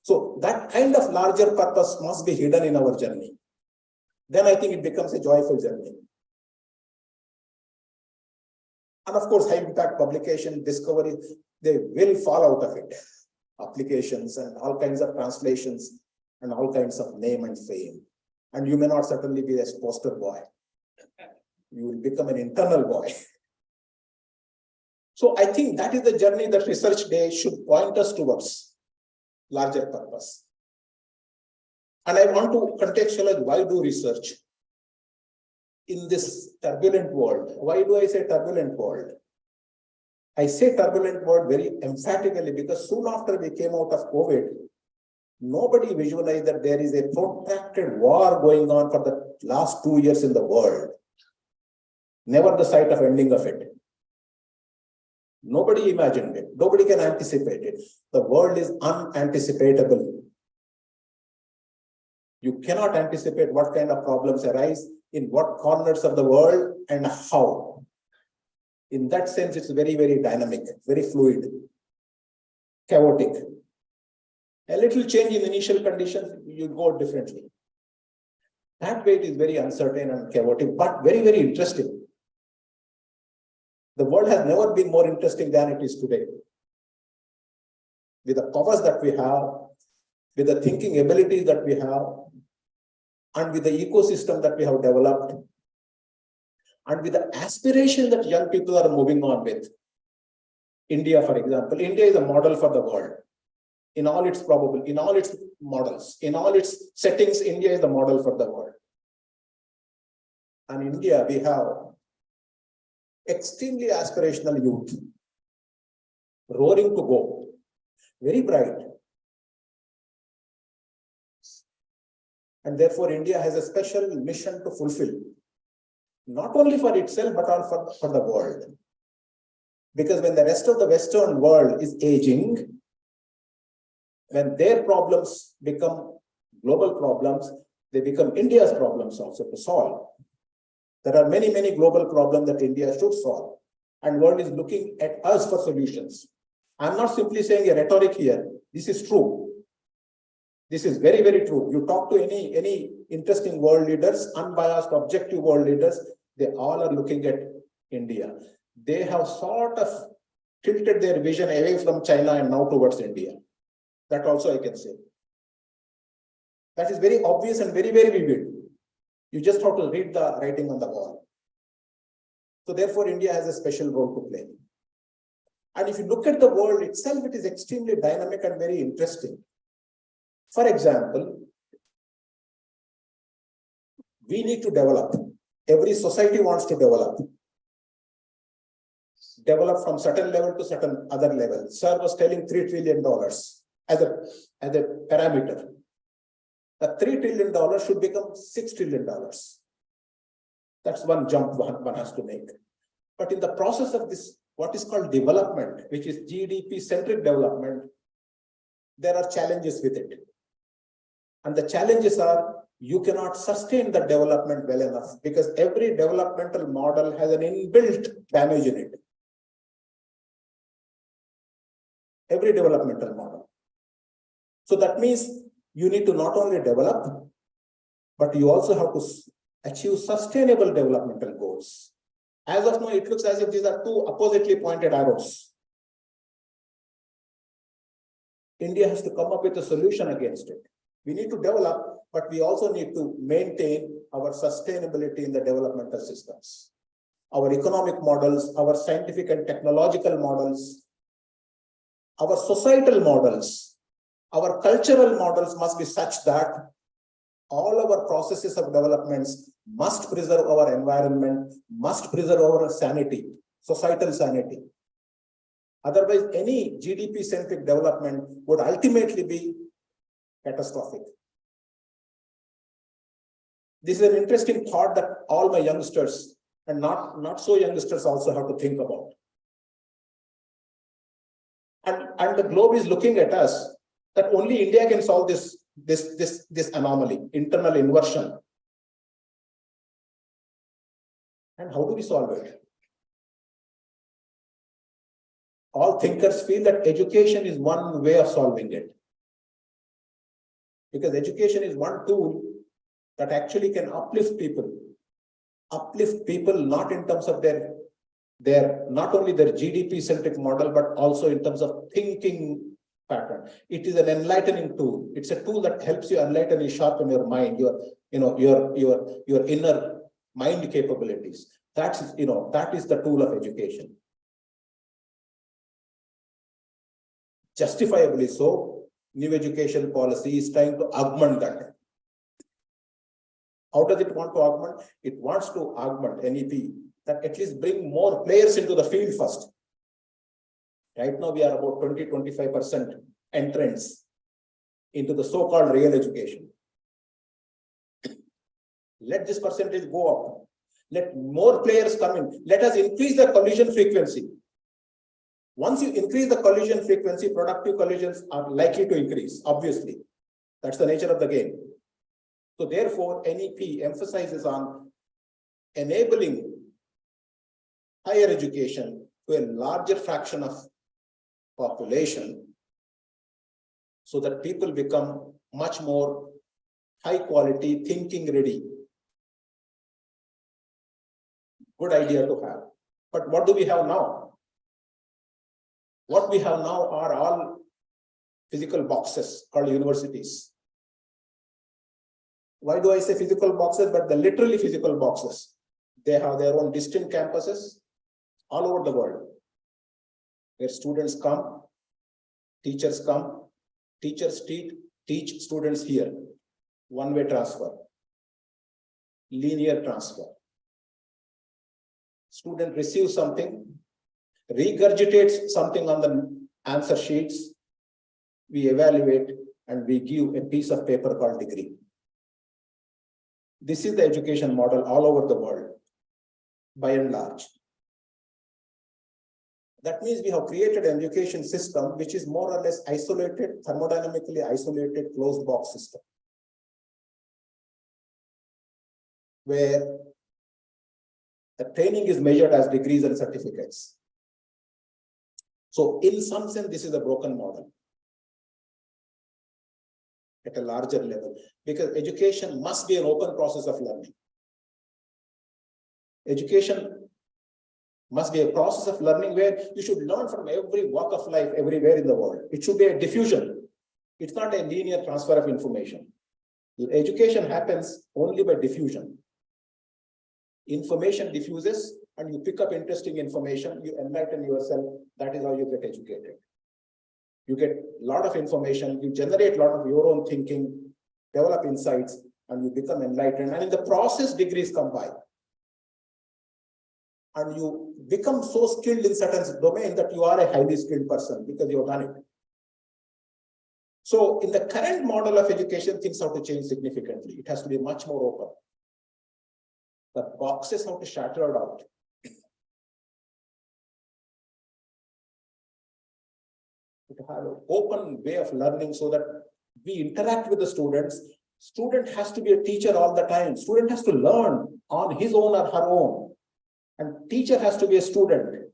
So that kind of larger purpose must be hidden in our journey. Then I think it becomes a joyful journey. And of course, high impact publication, discovery, they will fall out of it. Applications and all kinds of translations and all kinds of name and fame. And you may not certainly be a poster boy. You will become an internal boy. So I think that is the journey that Research Day should point us towards. Larger purpose. And I want to contextualize why do research in this turbulent world. Why do I say turbulent world? I say turbulent world very emphatically because soon after we came out of COVID, nobody visualized that there is a protracted war going on for the last 2 years in the world. Never the sight of ending of it. Nobody imagined it. Nobody can anticipate it. The world is unanticipatable. You cannot anticipate what kind of problems arise in what corners of the world and how. In that sense, it's very, very dynamic, very fluid, chaotic. A little change in initial conditions, you go differently. That way it is very uncertain and chaotic, but very, very interesting. The world has never been more interesting than it is today. With the powers that we have, with the thinking abilities that we have, and with the ecosystem that we have developed, and with the aspiration that young people are moving on with. India, for example, India is a model for the world. In all its models, in all its settings, India is the model for the world. And in India, we have extremely aspirational youth, roaring to go, very bright. And therefore, India has a special mission to fulfill, not only for itself, but also for the world. Because when the rest of the Western world is aging, when their problems become global problems, they become India's problems also to solve. There are many, many global problems that India should solve, and world is looking at us for solutions. I'm not simply saying a rhetoric here. This is true. This is very, very true. You talk to any interesting world leaders, unbiased, objective world leaders, they all are looking at India. They have sort of tilted their vision away from China and now towards India. That also I can say. That is very obvious and very, very vivid. You just have to read the writing on the wall. So therefore, India has a special role to play. And if you look at the world itself, it is extremely dynamic and very interesting. For example, we need to develop. Every society wants to develop. Develop from certain level to certain other level. Sir was telling $3 trillion as a parameter. The $3 trillion should become $6 trillion. That's one jump one has to make. But in the process of this, what is called development, which is GDP-centric development, there are challenges with it. And the challenges are, you cannot sustain the development well enough because every developmental model has an inbuilt damage in it. Every developmental model. So that means you need to not only develop, but you also have to achieve sustainable developmental goals. As of now, it looks as if these are two oppositely pointed arrows. India has to come up with a solution against it. We need to develop, but we also need to maintain our sustainability in the developmental systems. Our economic models, our scientific and technological models, our societal models, our cultural models must be such that all our processes of developments must preserve our environment, must preserve our sanity, societal sanity. Otherwise, any GDP-centric development would ultimately be catastrophic. This is an interesting thought that all my youngsters and not so youngsters also have to think about. And the globe is looking at us that only India can solve this anomaly, internal inversion. And how do we solve it? All thinkers feel that education is one way of solving it. Because education is one tool that actually can uplift people. Uplift people not in terms of their not only their GDP-centric model, but also in terms of thinking pattern. It is an enlightening tool. It's a tool that helps you enlighten and sharpen your mind, your inner mind capabilities. That is the tool of education. Justifiably so, new education policy is trying to augment that. How does it want to augment? It wants to augment NEP, that at least bring more players into the field first. Right now, we are about 20-25% entrants into the so-called real education. Let this percentage go up. Let more players come in. Let us increase the collision frequency. Once you increase the collision frequency, productive collisions are likely to increase, obviously. That's the nature of the game. So therefore, NEP emphasizes on enabling higher education to a larger fraction of population so that people become much more high quality, thinking ready. Good idea to have. But what do we have now? What we have now are all physical boxes called universities. Why do I say physical boxes? But they're literally physical boxes. They have their own distinct campuses all over the world, where students come, teachers teach students here. One-way transfer, linear transfer. Student receives something, regurgitates something on the answer sheets, we evaluate, and we give a piece of paper called degree. This is the education model all over the world, by and large. That means we have created an education system which is more or less isolated, thermodynamically isolated, closed box system, where the training is measured as degrees and certificates. So in some sense, this is a broken model at a larger level, because education must be an open process of learning. Education must be a process of learning where you should learn from every walk of life, everywhere in the world. It should be a diffusion. It's not a linear transfer of information. Education happens only by diffusion. Information diffuses and you pick up interesting information, you enlighten yourself. That is how you get educated. You get a lot of information, you generate a lot of your own thinking, develop insights, and you become enlightened. And in the process, degrees come by. And you become so skilled in certain domain that you are a highly skilled person because you have done it. So in the current model of education, things have to change significantly. It has to be much more open. The boxes have to shatter out. To have an open way of learning so that we interact with the students. Student has to be a teacher all the time. Student has to learn on his own or her own. And teacher has to be a student.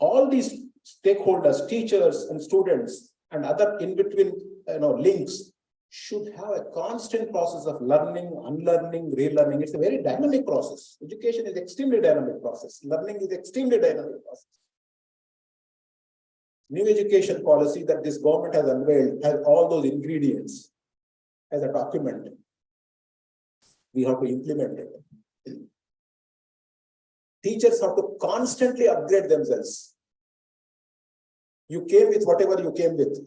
All these stakeholders, teachers and students and other in-between links, should have a constant process of learning, unlearning, relearning. It's a very dynamic process. Education is extremely dynamic process. Learning is extremely dynamic process. New education policy that this government has unveiled has all those ingredients as a document. We have to implement it. Teachers have to constantly upgrade themselves. You came with whatever you came with.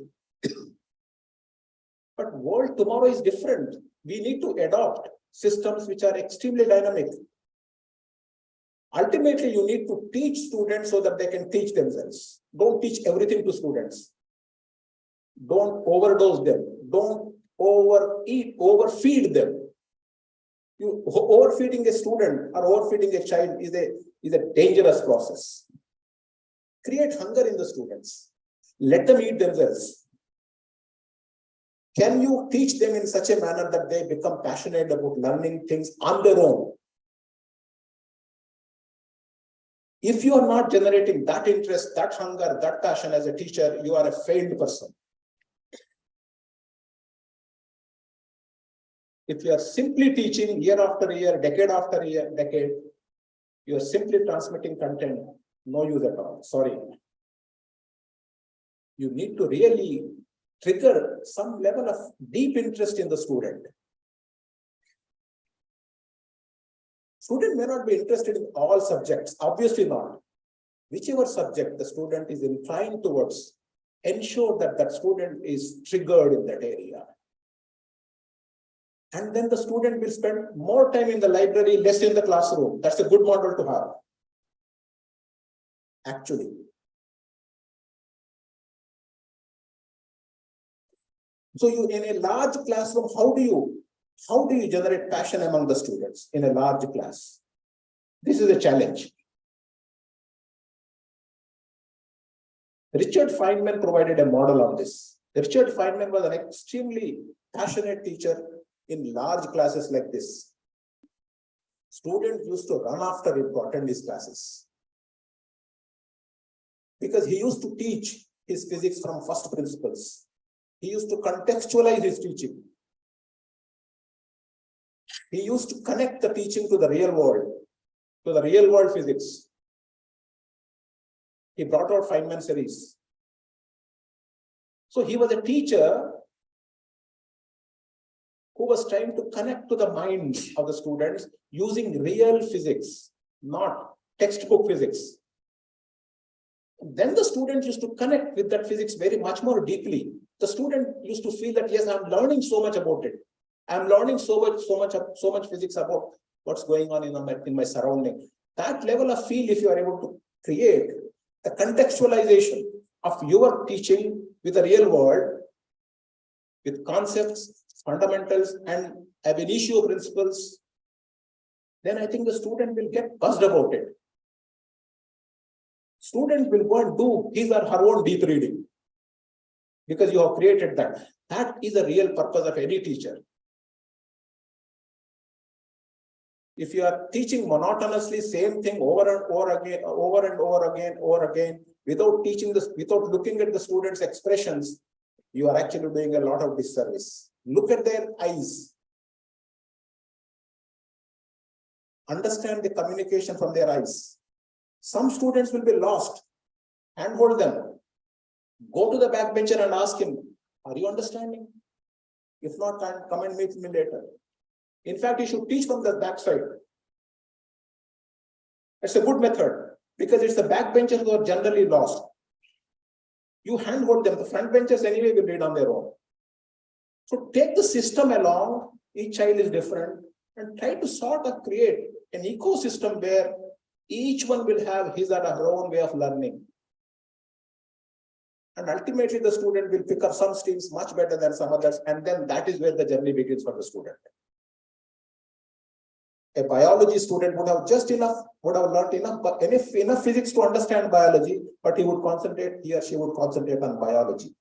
But world tomorrow is different. We need to adopt systems which are extremely dynamic. Ultimately, you need to teach students so that they can teach themselves. Don't teach everything to students. Don't overdose them. Don't overfeed them. Overfeeding a student or overfeeding a child is a dangerous process. Create hunger in the students. Let them eat themselves. Can you teach them in such a manner that they become passionate about learning things on their own? If you are not generating that interest, that hunger, that passion as a teacher, you are a failed person. If you are simply teaching year after year, decade after year, decade, you are simply transmitting content, no use at all. Sorry. You need to really trigger some level of deep interest in the student. Student may not be interested in all subjects, obviously not. Whichever subject the student is inclined towards, ensure that that student is triggered in that area. And then the student will spend more time in the library, less in the classroom. That's a good model to have. Actually. So you, in a large classroom, how do you generate passion among the students in a large class? This is a challenge. Richard Feynman provided a model on this. Richard Feynman was an extremely passionate teacher in large classes like this. Students used to run after him to attend his classes, because he used to teach his physics from first principles. He used to contextualize his teaching. He used to connect the teaching to the real world physics. He brought out Feynman series. So he was a teacher who was trying to connect to the minds of the students using real physics, not textbook physics. Then the students used to connect with that physics very much more deeply. The student used to feel that, yes, I'm learning so much about it. I'm learning so much physics about what's going on in my surrounding. That level of feel, if you are able to create the contextualization of your teaching with the real world, with concepts, fundamentals, and ab initio principles, then I think the student will get buzzed about it. Student will go and do his or her own deep reading, because you have created that. That is the real purpose of any teacher. If you are teaching monotonously same thing over and over again, without teaching this, without looking at the students' expressions, you are actually doing a lot of disservice. Look at their eyes. Understand the communication from their eyes. Some students will be lost. Handhold them. Go to the backbencher and ask him, are you understanding? If not, come and meet me later. In fact, you should teach from the backside. It's a good method, because it's the backbenchers who are generally lost. You handhold them. The front benchers anyway will read on their own. So take the system along. Each child is different, and try to sort of create an ecosystem where each one will have his or her own way of learning. And ultimately, the student will pick up some streams much better than some others. And then that is where the journey begins for the student. A biology student would have learned enough physics to understand biology, but he or she would concentrate on biology.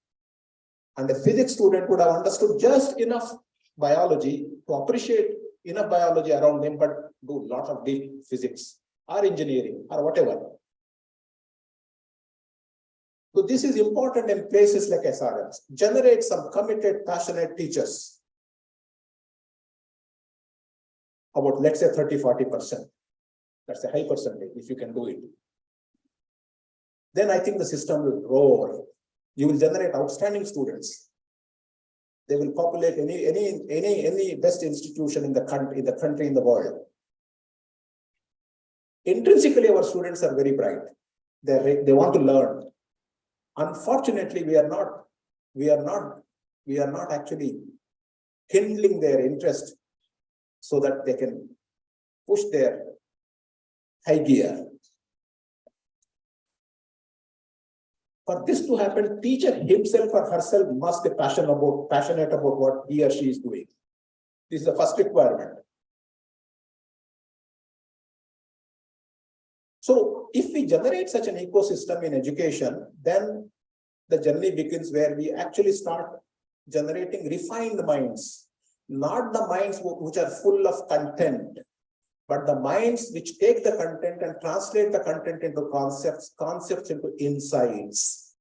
And a physics student would have understood just enough biology to appreciate enough biology around them, but do a lot of deep physics or engineering or whatever. So this is important in places like SRMs. Generate some committed, passionate teachers. About, let's say, 30–40%. That's a high percentage if you can do it. Then I think the system will roar. You will generate outstanding students. They will populate any best institution in the country, in the world. Intrinsically, our students are very bright. They want to learn. Unfortunately, we are not actually kindling their interest so that they can push their high gear. For this to happen, teacher himself or herself must be passionate about what he or she is doing. This is the first requirement. So if we generate such an ecosystem in education, then the journey begins where we actually start generating refined minds, not the minds which are full of content, but the minds which take the content and translate the content into concepts into insights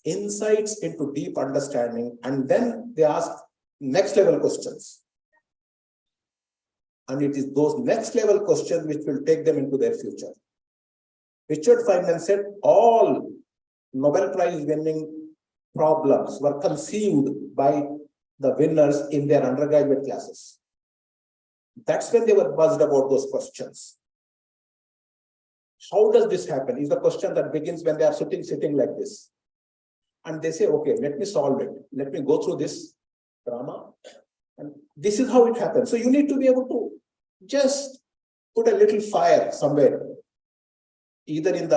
into deep understanding, and then they ask next level questions. And it is those next level questions which will take them into their future. Richard Feynman said all Nobel Prize winning problems were conceived by the winners in their undergraduate classes. That's when they were buzzed about those questions. How does this happen? Is the question that begins when they are sitting like this. And they say, okay, let me solve it. Let me go through this drama. And this is how it happens. So you need to be able to just put a little fire somewhere, either in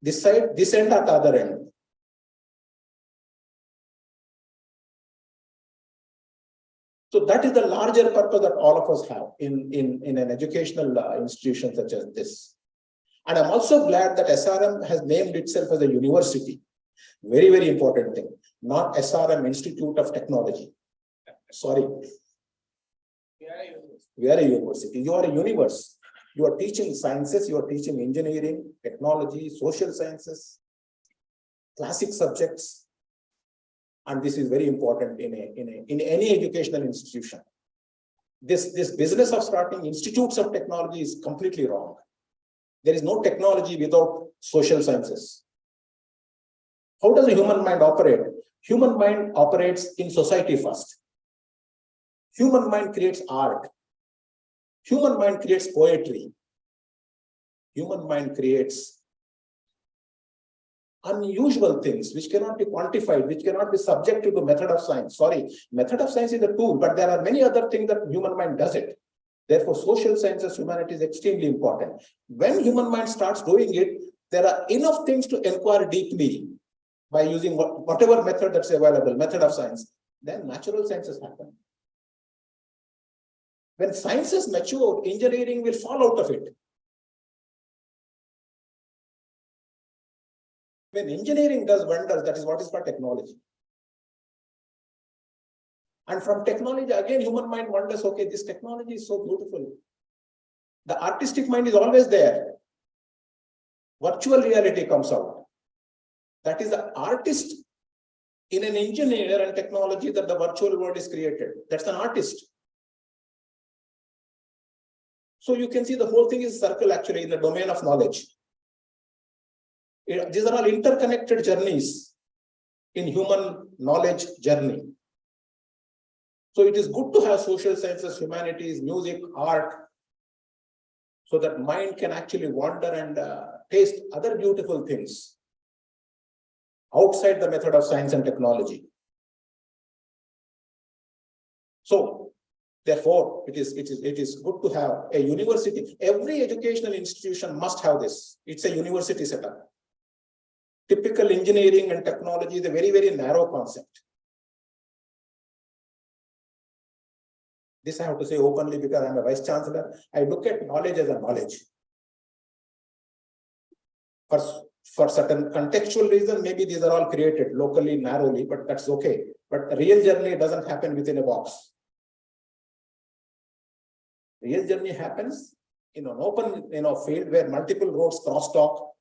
this side, this end, or the other end. So that is the larger purpose that all of us have in an educational institution such as this. And I'm also glad that SRM has named itself as a university. Very, very important thing. Not SRM Institute of Technology. Sorry. We are a university. You are a universe. You are teaching sciences, you are teaching engineering, technology, social sciences, classic subjects. And this is very important in any educational institution. This business of starting institutes of technology is completely wrong. There is no technology without social sciences. How does a human mind operate? Human mind operates in society first. Human mind creates art. Human mind creates poetry. Human mind creates unusual things which cannot be quantified, which cannot be subjected to method of science. Sorry, method of science is a tool, but there are many other things that human mind does it. Therefore, social sciences, humanity is extremely important. When human mind starts doing it, there are enough things to inquire deeply by using whatever method that's available, method of science. Then natural sciences happen. When sciences mature, engineering will fall out of it. When engineering does wonders, that is what is called technology. And from technology, again, human mind wonders, okay, this technology is so beautiful. The artistic mind is always there. Virtual reality comes out. That is the artist in an engineer and technology that the virtual world is created. That's an artist. So you can see the whole thing is a circle actually in the domain of knowledge. These are all interconnected journeys in human knowledge journey. So it is good to have social sciences, humanities, music, art, so that mind can actually wander and taste other beautiful things outside the method of science and technology. So therefore, it is good to have a university. Every educational institution must have this. It's a university setup. Typical engineering and technology is a very, very narrow concept. This I have to say openly because I'm a vice chancellor. I look at knowledge as a knowledge. For certain contextual reasons, maybe these are all created locally, narrowly, but that's okay. But the real journey doesn't happen within a box. Real journey happens in an open field where multiple roads cross talk.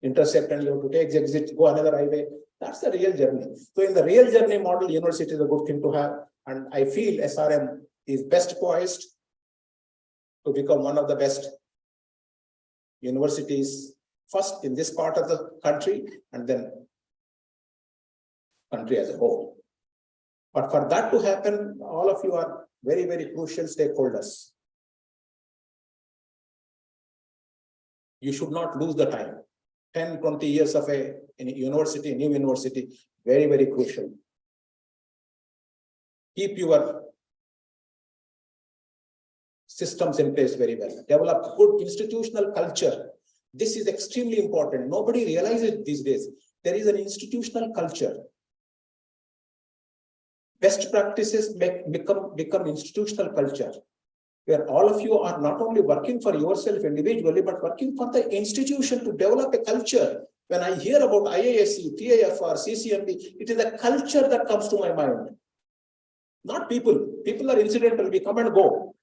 intersect and you have to take exit, go another highway. That's the real journey. So in the real journey model, university is a good thing to have. And I feel SRM is best poised to become one of the best universities, first in this part of the country and then country as a whole. But for that to happen, all of you are very, very crucial stakeholders. You should not lose the time. 10, 20 years of a university, new university, very, very crucial. Keep your systems in place very well. Develop good institutional culture. This is extremely important. Nobody realizes these days. There is an institutional culture. Best practices become institutional culture, where all of you are not only working for yourself individually, but working for the institution to develop a culture. When I hear about IASC, TIFR, CCMB, it is a culture that comes to my mind. Not people. People are incidental. We come and go.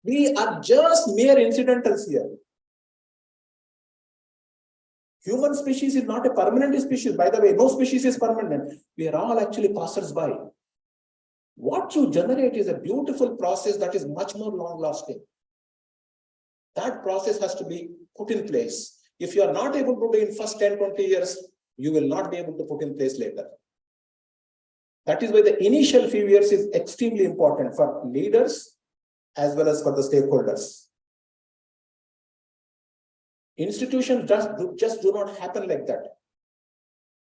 We are just mere incidentals here. Human species is not a permanent species. By the way, no species is permanent. We are all actually passers-by. What you generate is a beautiful process that is much more long-lasting. That process has to be put in place. If you are not able to do in first 10, 20 years, you will not be able to put in place later. That is why the initial few years is extremely important for leaders as well as for the stakeholders. Institutions just do not happen like that.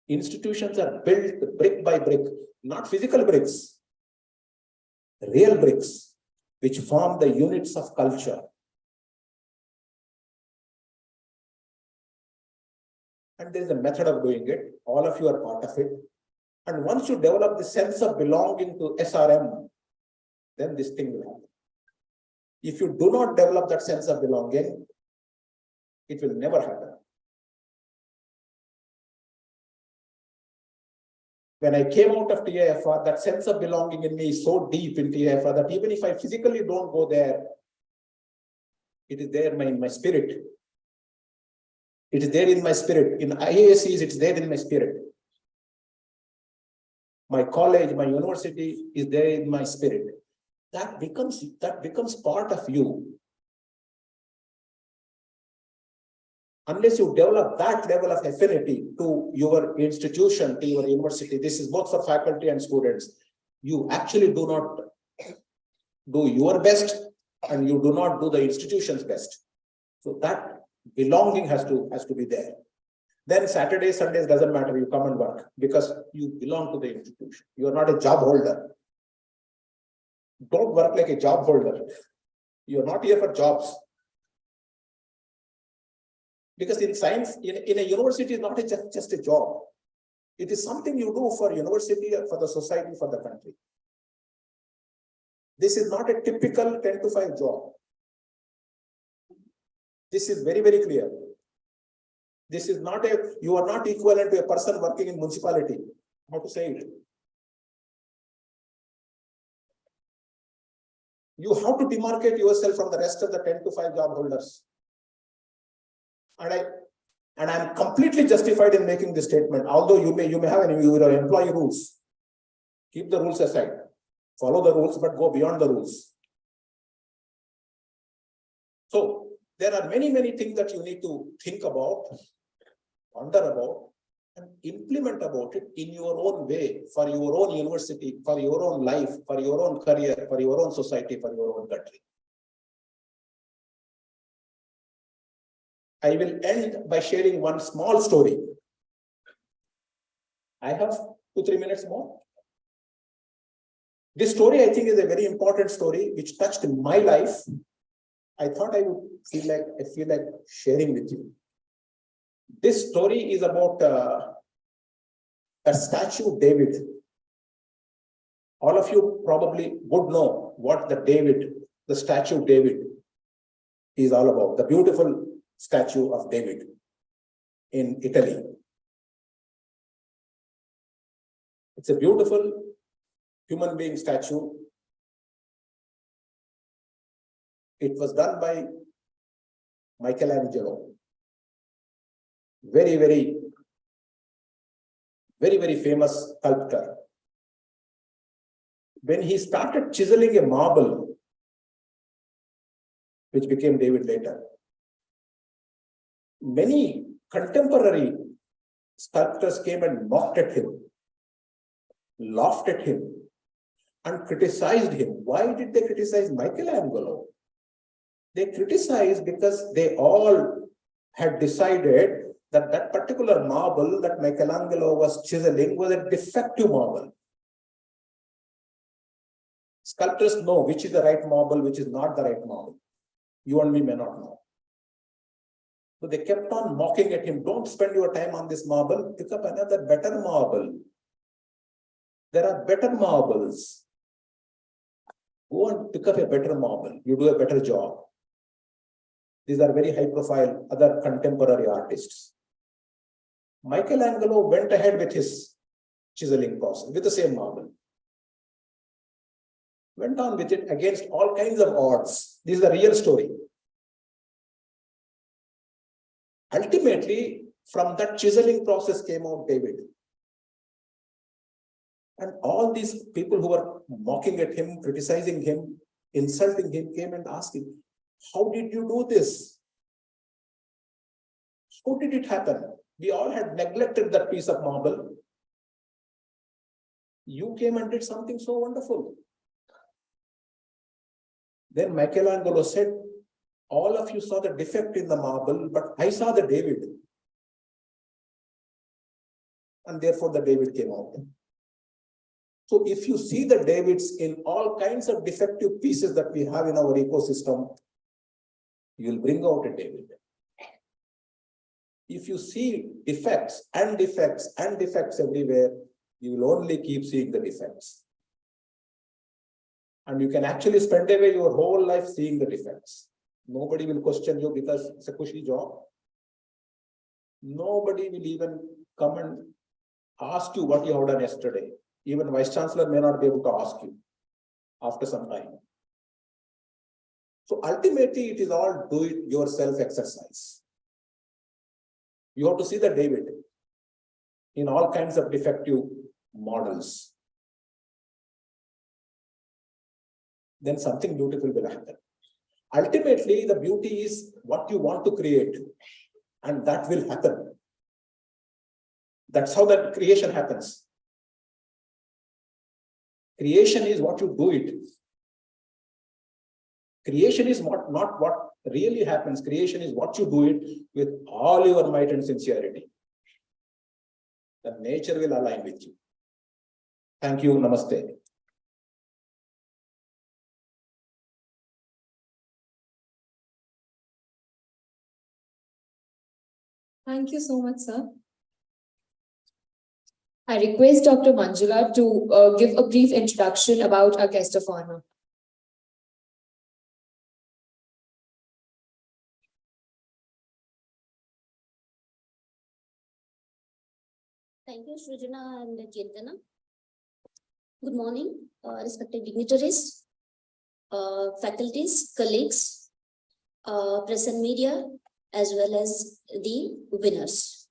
Institutions are built brick by brick, not physical bricks, real bricks, which form the units of culture. And there is a method of doing it. All of you are part of it. And once you develop the sense of belonging to SRM, then this thing will happen. If you do not develop that sense of belonging, it will never happen. When I came out of TIFR, that sense of belonging in me is so deep in TIFR that even if I physically don't go there, it is there in my spirit. It is there in my spirit. In IASCs, it's there in my spirit. My college, my university is there in my spirit. That becomes part of you. Unless you develop that level of affinity to your institution, to your university, this is both for faculty and students, you actually do not do your best and you do not do the institution's best. So that belonging has to be there. Then Saturdays, Sundays doesn't matter, you come and work because you belong to the institution. You are not a job holder. Don't work like a job holder. You are not here for jobs. Because in science, in a university, it's not just a job. It is something you do for university, for the society, for the country. This is not a typical 10 to 5 job. This is very, very clear. This is not you are not equivalent to a person working in municipality. How to say it? You have to demarcate yourself from the rest of the 10 to 5 job holders. And I am completely justified in making this statement. Although you may have your employee rules, keep the rules aside, follow the rules, but go beyond the rules. So there are many, many things that you need to think about, ponder about, and implement about it in your own way, for your own university, for your own life, for your own career, for your own society, for your own country. I will end by sharing one small story. I have 2-3 minutes more. This story, I think, is a very important story which touched my life. I thought I would feel like sharing with you. This story is about a statue, David. All of you probably would know what the statue David is all about. The beautiful statue of David in Italy. It's a beautiful human being statue. It was done by Michelangelo, very, very famous sculptor. When he started chiseling a marble, which became David later, many contemporary sculptors came and mocked at him, laughed at him, and criticized him. Why did they criticize Michelangelo? They criticized because they all had decided that that particular marble that Michelangelo was chiseling was a defective marble. Sculptors know which is the right marble, which is not the right marble. You and me may not know. So they kept on mocking at him. Don't spend your time on this marble. Pick up another better marble. There are better marbles. Go and pick up a better marble. You do a better job. These are very high profile other contemporary artists. Michelangelo went ahead with his chiseling process with the same marble. Went on with it against all kinds of odds. This is the real story. Ultimately, from that chiseling process came out David. And all these people who were mocking at him, criticizing him, insulting him, came and asked him, how did you do this? How did it happen? We all had neglected that piece of marble. You came and did something so wonderful. Then Michelangelo said, all of you saw the defect in the marble, but I saw the David. And therefore the David came out. So if you see the Davids in all kinds of defective pieces that we have in our ecosystem, you will bring out a David. If you see defects and defects and defects everywhere, you will only keep seeing the defects. And you can actually spend away your whole life seeing the defects. Nobody will question you because it's a cushy job. Nobody will even come and ask you what you have done yesterday. Even Vice Chancellor may not be able to ask you after some time. So ultimately, it is all do-it-yourself exercise. You have to see the David in all kinds of defective models. Then something beautiful will happen. Ultimately, the beauty is what you want to create, and that will happen. That's how that creation happens. Creation is what you do it. Creation is not what really happens. Creation is what you do it with all your might and sincerity. The nature will align with you. Thank you. Namaste. Thank you so much, sir. I request Dr. Manjula to give a brief introduction about our guest of honor. Thank you, Srijana and Kirtana. Good morning, respected dignitaries, faculties, colleagues, press and media, as well as the winners.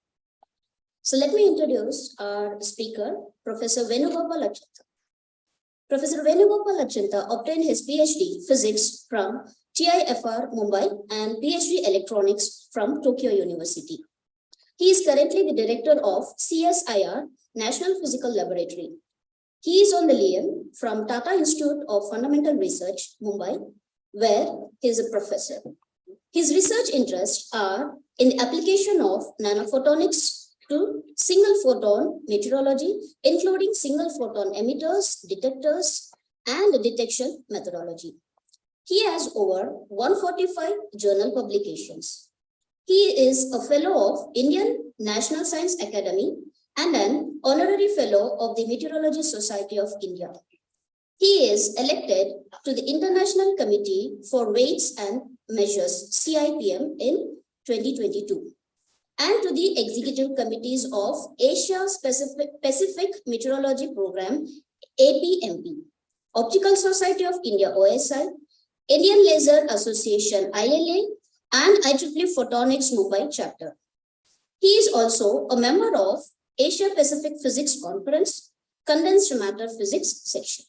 So let me introduce our speaker, Professor Venugopal Achintha. Professor Venugopal Achintha obtained his PhD Physics from TIFR Mumbai and PhD Electronics from Tokyo University. He is currently the director of CSIR, National Physical Laboratory. He is on the LIAM from Tata Institute of Fundamental Research, Mumbai, where he is a professor. His research interests are in the application of nanophotonics to single photon meteorology, including single photon emitters, detectors, and detection methodology. He has over 145 journal publications. He is a fellow of Indian National Science Academy and an honorary fellow of the Meteorology Society of India. He is elected to the International Committee for Weights and Measures, CIPM, in 2022, and to the executive committees of Asia Pacific Meteorology Program, APMP, Optical Society of India, OSI, Indian Laser Association, ILA, and IEEE Photonics Mumbai chapter. He is also a member of Asia Pacific Physics Conference, Condensed Matter Physics section.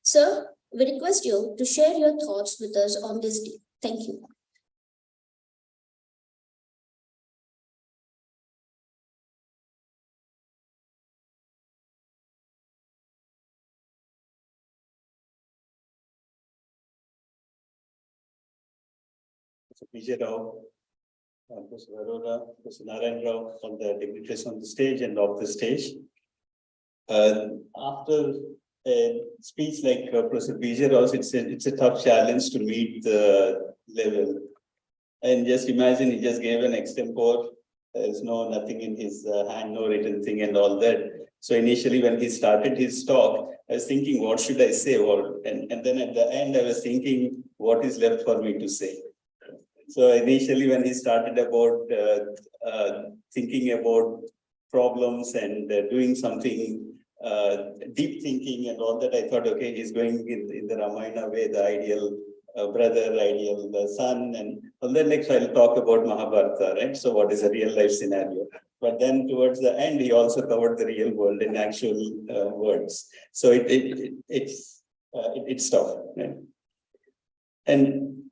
Sir, we request you to share your thoughts with us on this day. Thank you. Vijay Rao, Professor Arora, Professor Narayan Rao, all the dignitaries on the stage and off the stage. After a speech like Professor Vijay Rao, it's a tough challenge to meet the level. And just imagine he just gave an extempore. There's nothing in his hand, no written thing and all that. So initially when he started his talk, I was thinking, what should I say? And then at the end, I was thinking, what is left for me to say? So initially when he started about thinking about problems and doing something, deep thinking and all that, I thought, okay, he's going in the Ramayana way, the ideal brother, ideal son, and all that. Next, I'll talk about Mahabharata, right? So what is a real life scenario? But then towards the end, he also covered the real world in actual words. So it's tough, right? And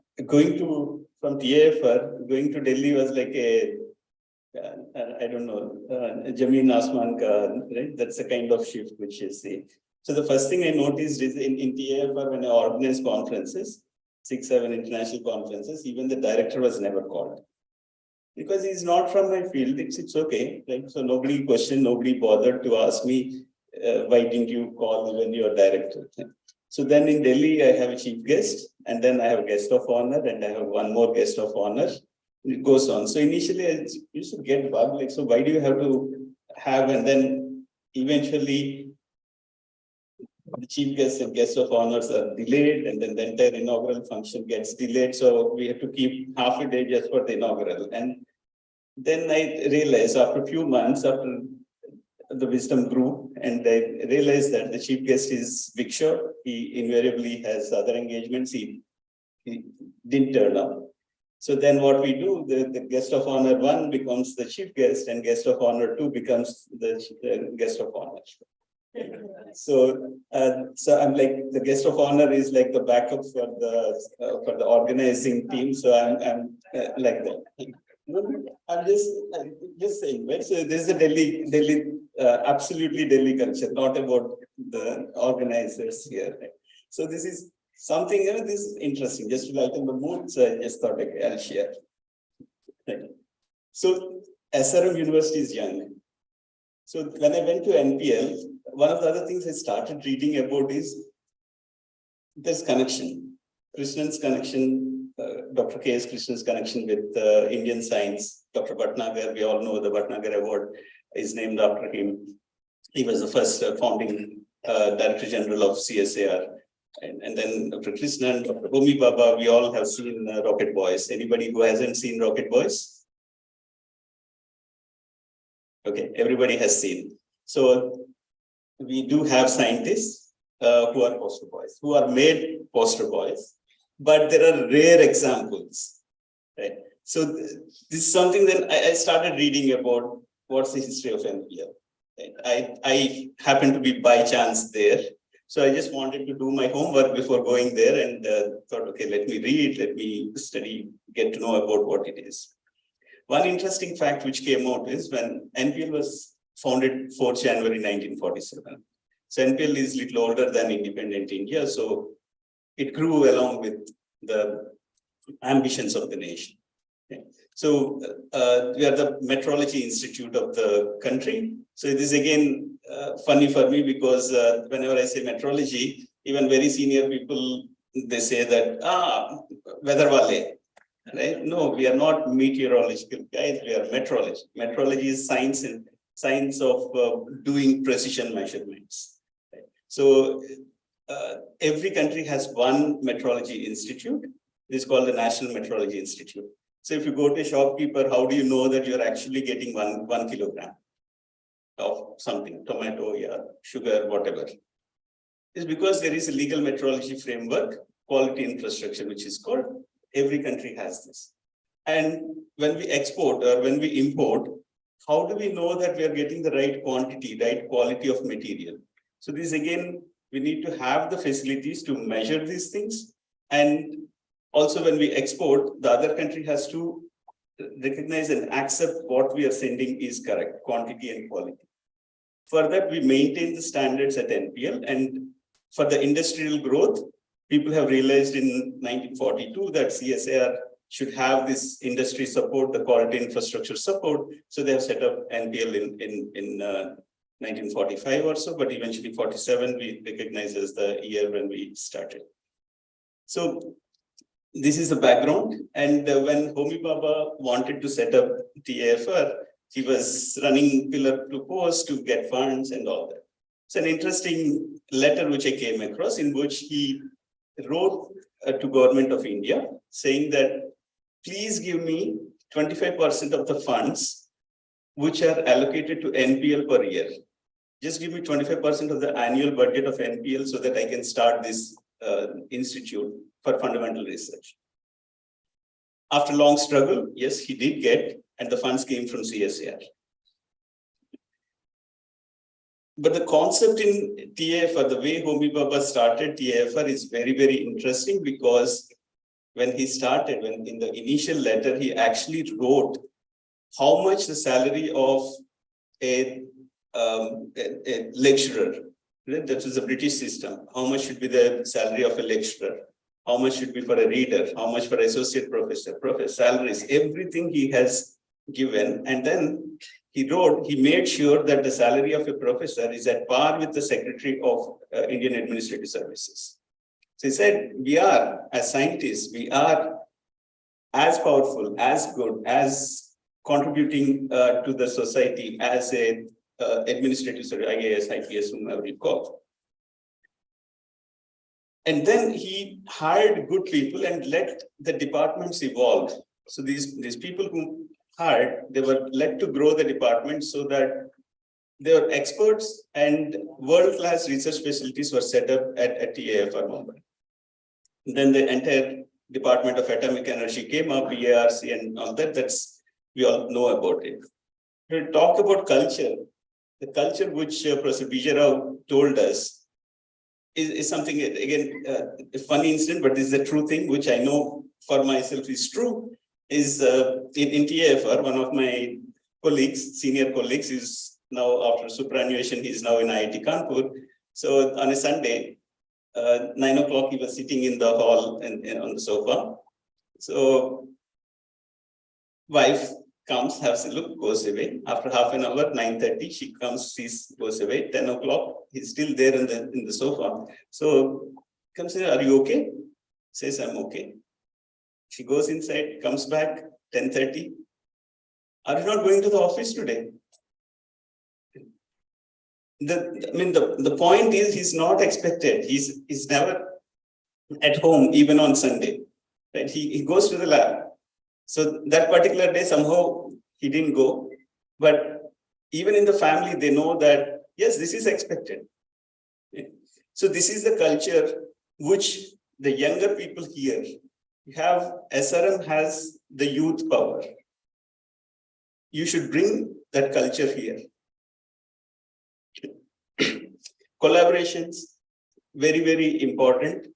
from TAFR, going to Delhi was like I don't know, Jameen Asman ka, right? That's the kind of shift which you see. So the first thing I noticed is in TAFR, when I organized conferences, 6-7 international conferences, even the director was never called. Because he's not from my field, it's okay, right? So nobody questioned, nobody bothered to ask me, why didn't you call even your director? So then in Delhi, I have a chief guest, and then I have a guest of honor, and I have one more guest of honor. It goes on. So initially, I used to get bugged, like, so why do you have to have, and then eventually, the chief guest and guest of honors are delayed, and then the entire inaugural function gets delayed. So we have to keep half a day just for the inaugural. And then I realized after a few months, after the wisdom grew, and I realized that the chief guest is Big Shot. He invariably has other engagements. He didn't turn up. So then what we do, the guest of honor 1 becomes the chief guest, and guest of honor 2 becomes the guest of honor. So I'm like, the guest of honor is like the backup for the organizing team. So I'm like that. I'm just saying, right? So this is a Delhi, absolutely Delhi culture, not about the organizers here. Right? So this is something, this is interesting, just to lighten the mood. So I just thought, okay, I'll share. Right. So SRM University is young. So when I went to NPL, one of the other things I started reading about is there's connection. Krishnan's connection, Dr. K.S. Krishnan's connection with Indian science. Dr. Bhatnagar, we all know the Bhatnagar Award is named after him. He was the first founding Director General of CSAR. And then Dr. Krishnan, Dr. Homi Baba, we all have seen Rocket Boys. Anybody who hasn't seen Rocket Boys? Okay, everybody has seen. So we do have scientists who are poster boys, who are made poster boys, but there are rare examples, right? So this is something that I started reading about what's the history of NPL. Right? I happened to be by chance there. So I just wanted to do my homework before going there and thought, okay, let me read, let me study, get to know about what it is. One interesting fact which came out is when NPL was founded 4th January 1947. So NPL is a little older than independent India. So it grew along with the ambitions of the nation. Okay. So we are the metrology institute of the country. So it is again funny for me because whenever I say metrology, even very senior people, they say that, weather wale, right? No, we are not meteorological guys, we are metrology. Metrology is science and science of doing precision measurements. Right? So every country has one metrology institute. It is called the National Metrology Institute. So if you go to a shopkeeper, how do you know that you're actually getting one kilogram of something, tomato, yeah, sugar, whatever? It's because there is a legal metrology framework, quality infrastructure, which is called, every country has this. And when we export or when we import, how do we know that we are getting the right quantity, right quality of material? So this again, we need to have the facilities to measure these things. And also when we export, the other country has to recognize and accept what we are sending is correct, quantity and quality. For that, we maintain the standards at NPL, and for the industrial growth, people have realized in 1942 that CSIR should have this industry support, the quality infrastructure support. So they have set up NPL in 1945 or so, but eventually 47 we recognize as the year when we started. So this is the background. And when Homi Baba wanted to set up TAFR, he was running pillar to post to get funds and all that. It's an interesting letter which I came across, in which he wrote to Government of India saying that please give me 25% of the funds which are allocated to NPL per year. Just give me 25% of the annual budget of NPL so that I can start this institute for fundamental research. After long struggle, yes, he did get, and the funds came from CSIR. But the concept in TAFR, the way Homi Baba started TAFR is very, very interesting, because when he started, when in the initial letter, he actually wrote how much the salary of a lecturer, right? That is a British system. How much should be the salary of a lecturer? How much should be for a reader? How much for associate professor, salaries, everything he has given. And then he wrote, he made sure that the salary of a professor is at par with the Secretary of Indian Administrative Services. So he said, we are, as scientists, we are as powerful, as good, as contributing to the society as a administrative service, IAS, IPS, whomever you call. And then he hired good people and let the departments evolve. So these people who hired, they were led to grow the department so that they were experts, and world-class research facilities were set up at TAFR Mumbai. Then the entire Department of Atomic Energy came up, EARC and all that, we all know about it. To talk about culture, the culture which Professor Vijay Rao told us is something, again, a funny incident, but this is a true thing, which I know for myself is true, is in TAFR, one of my colleagues, senior colleagues, is now after superannuation, he's now in IIT Kanpur. So on a Sunday, 9 o'clock, he was sitting in the hall and on the sofa. So wife comes, has a look, goes away. After half an hour, 9:30, she comes, sees, goes away. 10 o'clock, he's still there in the sofa. So comes in, are you okay? Says, I'm okay. She goes inside, comes back, 10:30. Are you not going to the office today? The point is, he's not expected. He's never at home, even on Sunday. Right? He goes to the lab. So that particular day, somehow he didn't go. But even in the family, they know that, yes, this is expected. So this is the culture which the younger people here have. SRM has the youth power. You should bring that culture here. Collaborations, very, very important.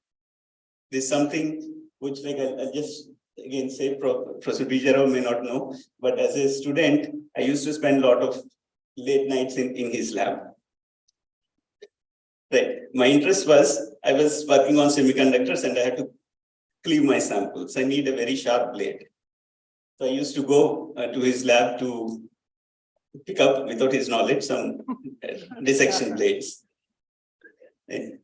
There's something which, like, I'll just again say, Professor Vijay Rao may not know, but as a student, I used to spend a lot of late nights in his lab. Right. My interest was, I was working on semiconductors and I had to cleave my samples. I need a very sharp blade. So I used to go to his lab to pick up, without his knowledge, some dissection blades. Right.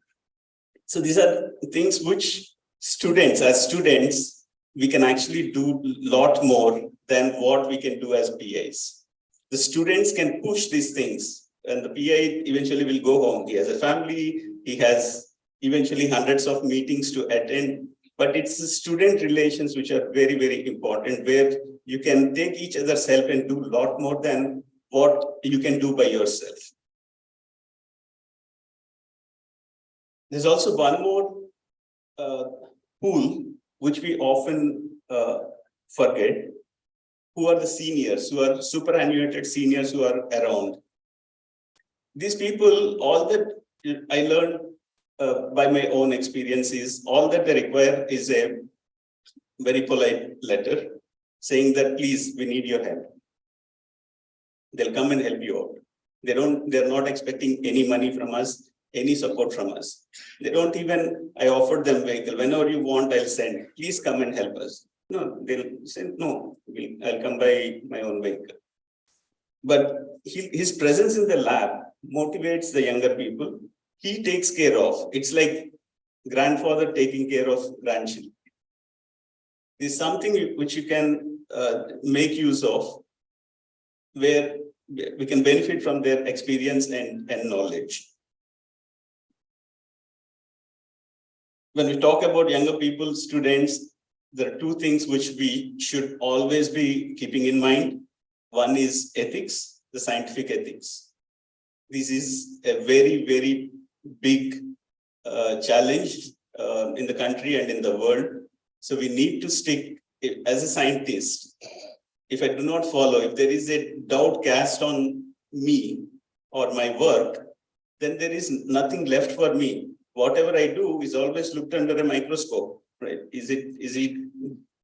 So these are things which students, as students, we can actually do a lot more than what we can do as PIs. The students can push these things, and the PI eventually will go home. He has a family, he has eventually hundreds of meetings to attend, but it's the student relations which are very, very important, where you can take each other's help and do a lot more than what you can do by yourself. There's also one more pool which we often forget who are the seniors, who are superannuated seniors who are around. These people, all that I learned by my own experiences, all that they require is a very polite letter saying that, please, we need your help. They'll come and help you out. They're not expecting any money from us, any support from us. They don't even, I offered them vehicle. Whenever you want, I'll send. Please come and help us. No, they'll say, no, I'll come by my own vehicle. But his presence in the lab motivates the younger people. He takes care of. It's like grandfather taking care of grandchildren. This is something which you can make use of, where we can benefit from their experience and knowledge. When we talk about younger people, students, there are two things which we should always be keeping in mind. One is ethics, the scientific ethics. This is a very, very big challenge in the country and in the world. So we need to stick, as a scientist, if I do not follow, if there is a doubt cast on me or my work, then there is nothing left for me. Whatever I do is always looked under a microscope, right? Is he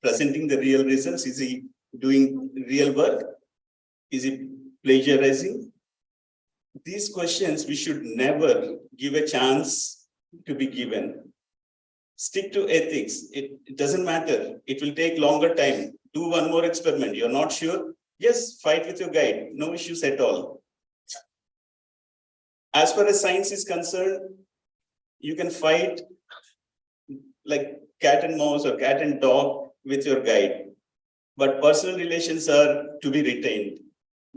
presenting the real results? Is he doing real work? Is he plagiarizing? These questions we should never give a chance to be given. Stick to ethics. It doesn't matter. It will take longer time. Do one more experiment. You're not sure? Yes, fight with your guide. No issues at all. As far as science is concerned, you can fight like cat and mouse or cat and dog with your guide. But personal relations are to be retained,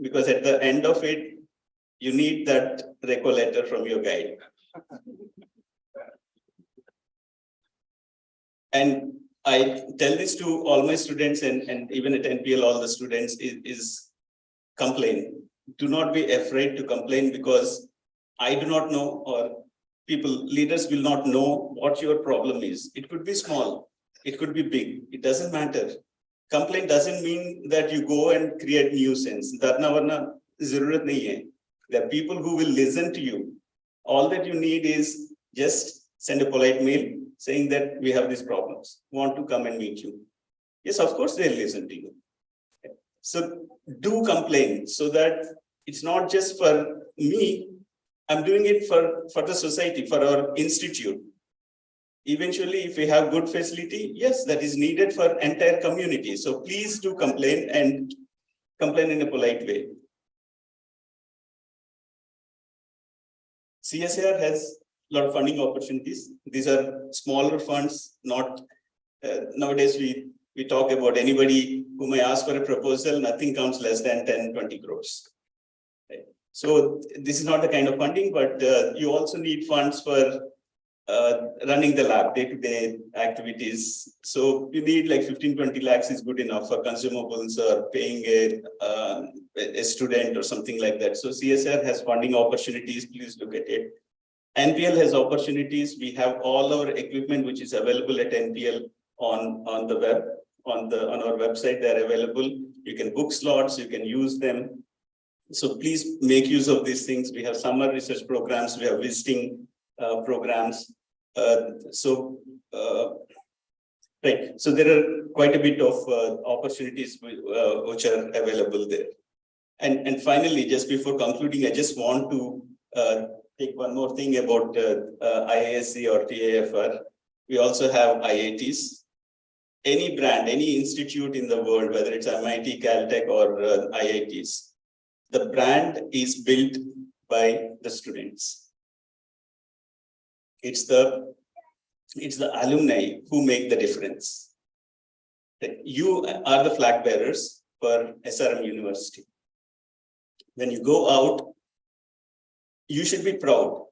because at the end of it, you need that reco letter from your guide. And I tell this to all my students, and even at NPL, all the students is complain. Do not be afraid to complain, because I do not know, or leaders will not know what your problem is. It could be small, it could be big, it doesn't matter. Complaint doesn't mean that you go and create nuisance. Dharna varna zarurat nahi hai. There are people who will listen to you. All that you need is just send a polite mail saying that we have these problems, want to come and meet you. Yes, of course they'll listen to you. So do complain, so that it's not just for me, I'm doing it for the society, for our institute. Eventually, if we have good facility, yes, that is needed for entire community. So please do complain, and complain in a polite way. CSIR has a lot of funding opportunities. These are smaller funds, not nowadays we talk about anybody who may ask for a proposal, nothing comes less than 10-20 crores. Right? So this is not the kind of funding, but you also need funds for running the lab, day-to-day activities. So you need like 15-20 lakhs is good enough for consumables or paying a student or something like that. So CSR has funding opportunities, please look at it. NPL has opportunities. We have all our equipment which is available at NPL on the web, on our website. They're available. You can book slots, you can use them. So please make use of these things. We have summer research programs, we have visiting programs. Right. So there are quite a bit of opportunities which are available there. And finally, just before concluding, I just want to take one more thing about IISc or TIFR. We also have IITs. Any brand, any institute in the world, whether it's MIT, Caltech, or IITs, the brand is built by the students. It's the alumni who make the difference. You are the flag bearers for SRM University. When you go out, you should be proud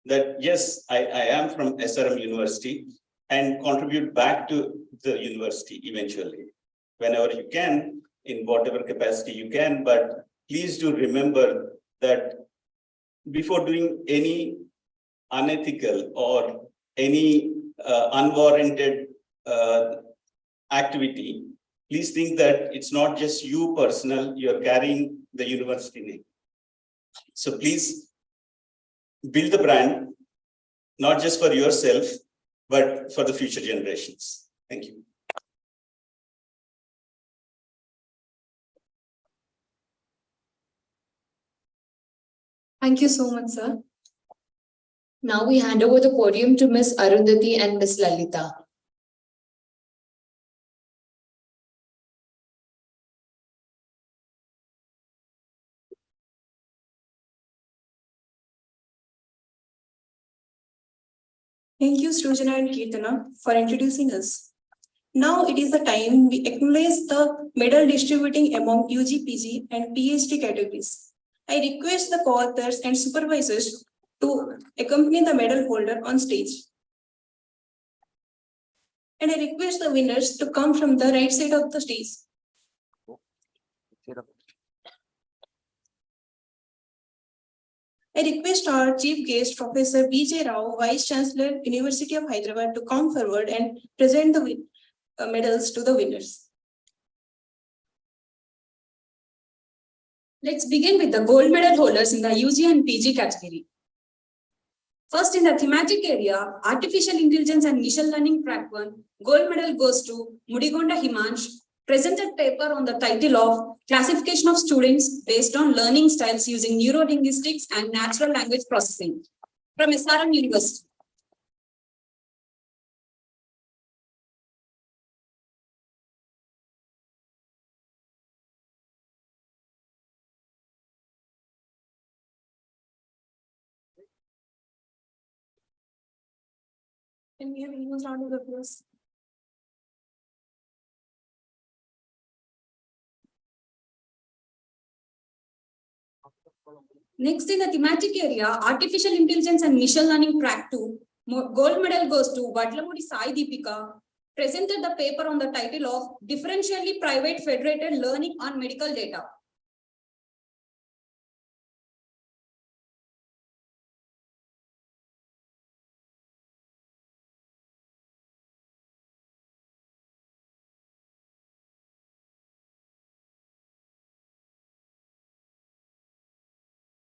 that yes, I am from SRM University, and contribute back to the university eventually, whenever you can, in whatever capacity you can. But please do remember that before doing any unethical or any unwarranted activity, please think that it's not just you personal, you're carrying the university name. So please build the brand, not just for yourself, but for the future generations. Thank you. Thank you so much, sir. Now we hand over the podium to Ms. Arundhati and Ms. Lalita. Thank you, Srujana and Kirtana, for introducing us. Now it is the time we acknowledge the medal distributing among UG, PG, and PhD categories. I request the co-authors and supervisors to accompany the medal holder on stage. And I request the winners to come from the right side of the stage. I request our chief guest, Professor B.J. Rao, Vice Chancellor, University of Hyderabad, to come forward and present the medals to the winners. Let's begin with the gold medal holders in the UG and PG category. First, in the thematic area, Artificial Intelligence and Machine Learning Track 1, gold medal goes to Mudigonda Himansh, presented paper on the title of Classification of Students Based on Learning Styles Using Neurolinguistics and Natural Language Processing from SRM University. Can we have a round of applause? Next, in the thematic area, Artificial Intelligence and Machine Learning Track 2, gold medal goes to Vatlamudi Sai Deepika, presented the paper on the title of Differentially Private Federated Learning on Medical Data.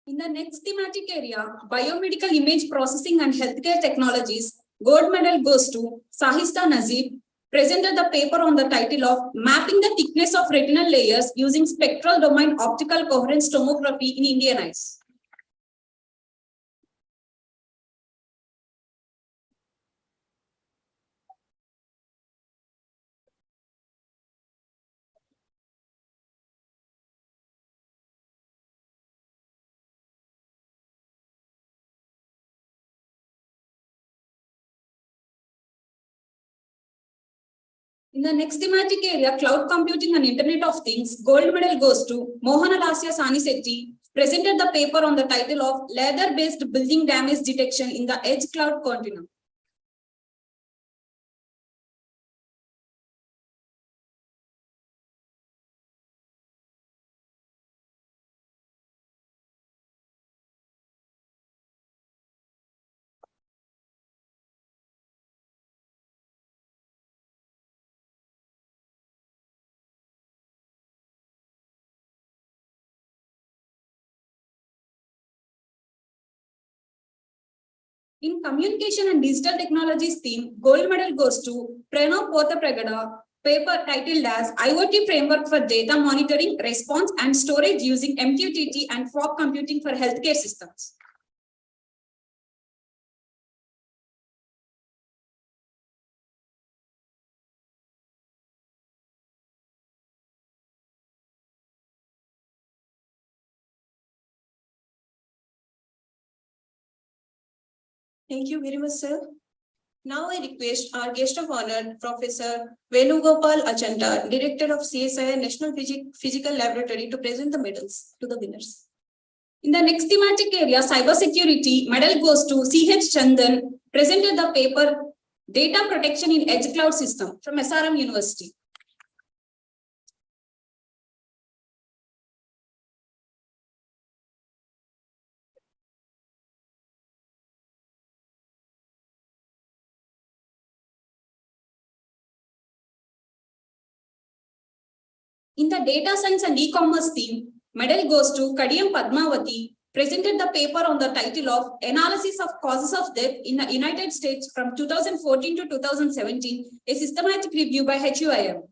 In the next thematic area, Biomedical Image Processing and Healthcare Technologies, gold medal goes to Sahista Nazib, presented the paper on the title of Mapping the Thickness of Retinal Layers Using Spectral Domain Optical Coherence Tomography in Indian Eyes. In the next thematic area, Cloud Computing and Internet of Things, gold medal goes to Mohanalasya Sanisetti, presented the paper on the title of Leather-Based Building Damage Detection in the Edge Cloud Continuum. In Communication and Digital Technologies theme, gold medal goes to Pranav Pothapregada, paper titled as IoT Framework for Data Monitoring, Response and Storage using MQTT and Fog Computing for Healthcare Systems. Thank you very much, sir. Now I request our guest of honor, Professor Venugopal Achanta, Director of CSI National Physical Laboratory, to present the medals to the winners. In the next thematic area, cybersecurity, medal goes to C.H. Chandan, presented the paper Data Protection in Edge Cloud System from SRM University. In the data science and e-commerce theme, medal goes to Kadiyam Padmavati, presented the paper on the title of Analysis of Causes of Death in the United States from 2014 to 2017, a systematic review by HUIM.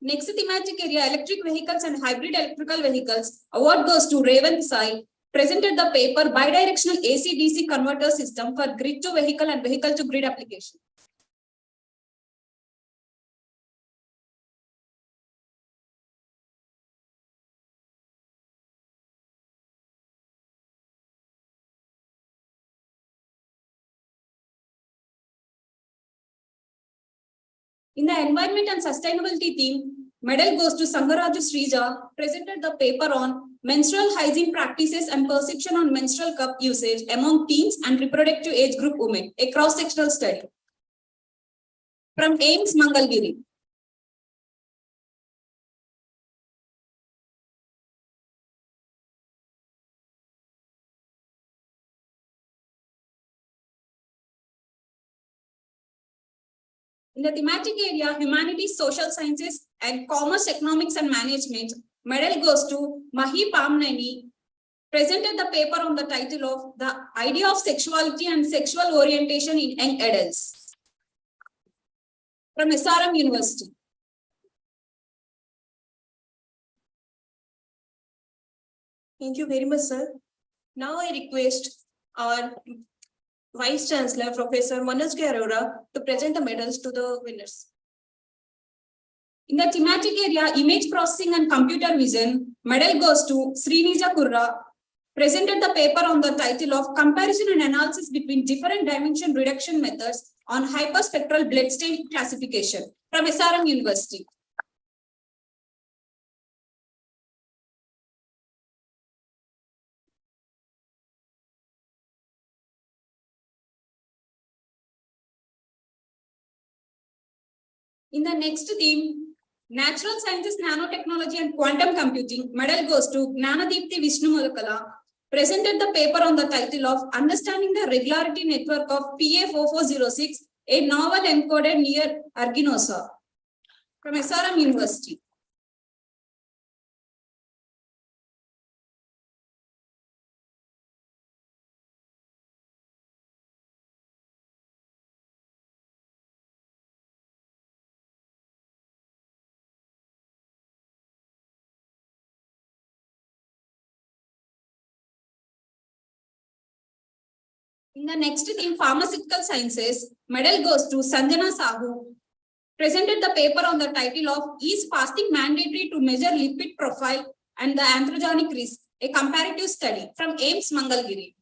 Next thematic area, electric vehicles and hybrid electrical vehicles. Award goes to Revant Sai, presented the paper Bidirectional AC-DC converter system for grid to vehicle and vehicle to grid application. In the environment and sustainability theme, medal goes to Sangaraju Srija, presented the paper on menstrual hygiene practices and perception on menstrual cup usage among teens and reproductive age group women, a cross-sectional study. From AIMS Mangalgiri. In the thematic area, humanities, social sciences, and commerce, economics, and management, medal goes to Mahi Pamnani, presented the paper on the title of The Idea of Sexuality and Sexual Orientation in Young Adults from SRM University. Thank you very much, sir. Now I request our Vice Chancellor, Professor Manoj Arora, to present the medals to the winners. In the thematic area, image processing and computer vision, medal goes to Srinija Kurra, presented the paper on the title of Comparison and Analysis between Different Dimension Reduction Methods on Hyperspectral Blood Stain Classification from SRM University. In the next theme, Natural Sciences, Nanotechnology and Quantum Computing, medal goes to Gnanadeepthi Vishnu Mulakala, presented the paper on the title of Understanding the Regularity Network of PA4406, a novel encoded near Arginosa from SRM University. In the next theme, Pharmaceutical Sciences, medal goes to Sanjana Sahu, presented the paper on the title of Is Fasting Mandatory to Measure Lipid Profile and the Androgenic Risk, a comparative study from AIMS Mangalgiri.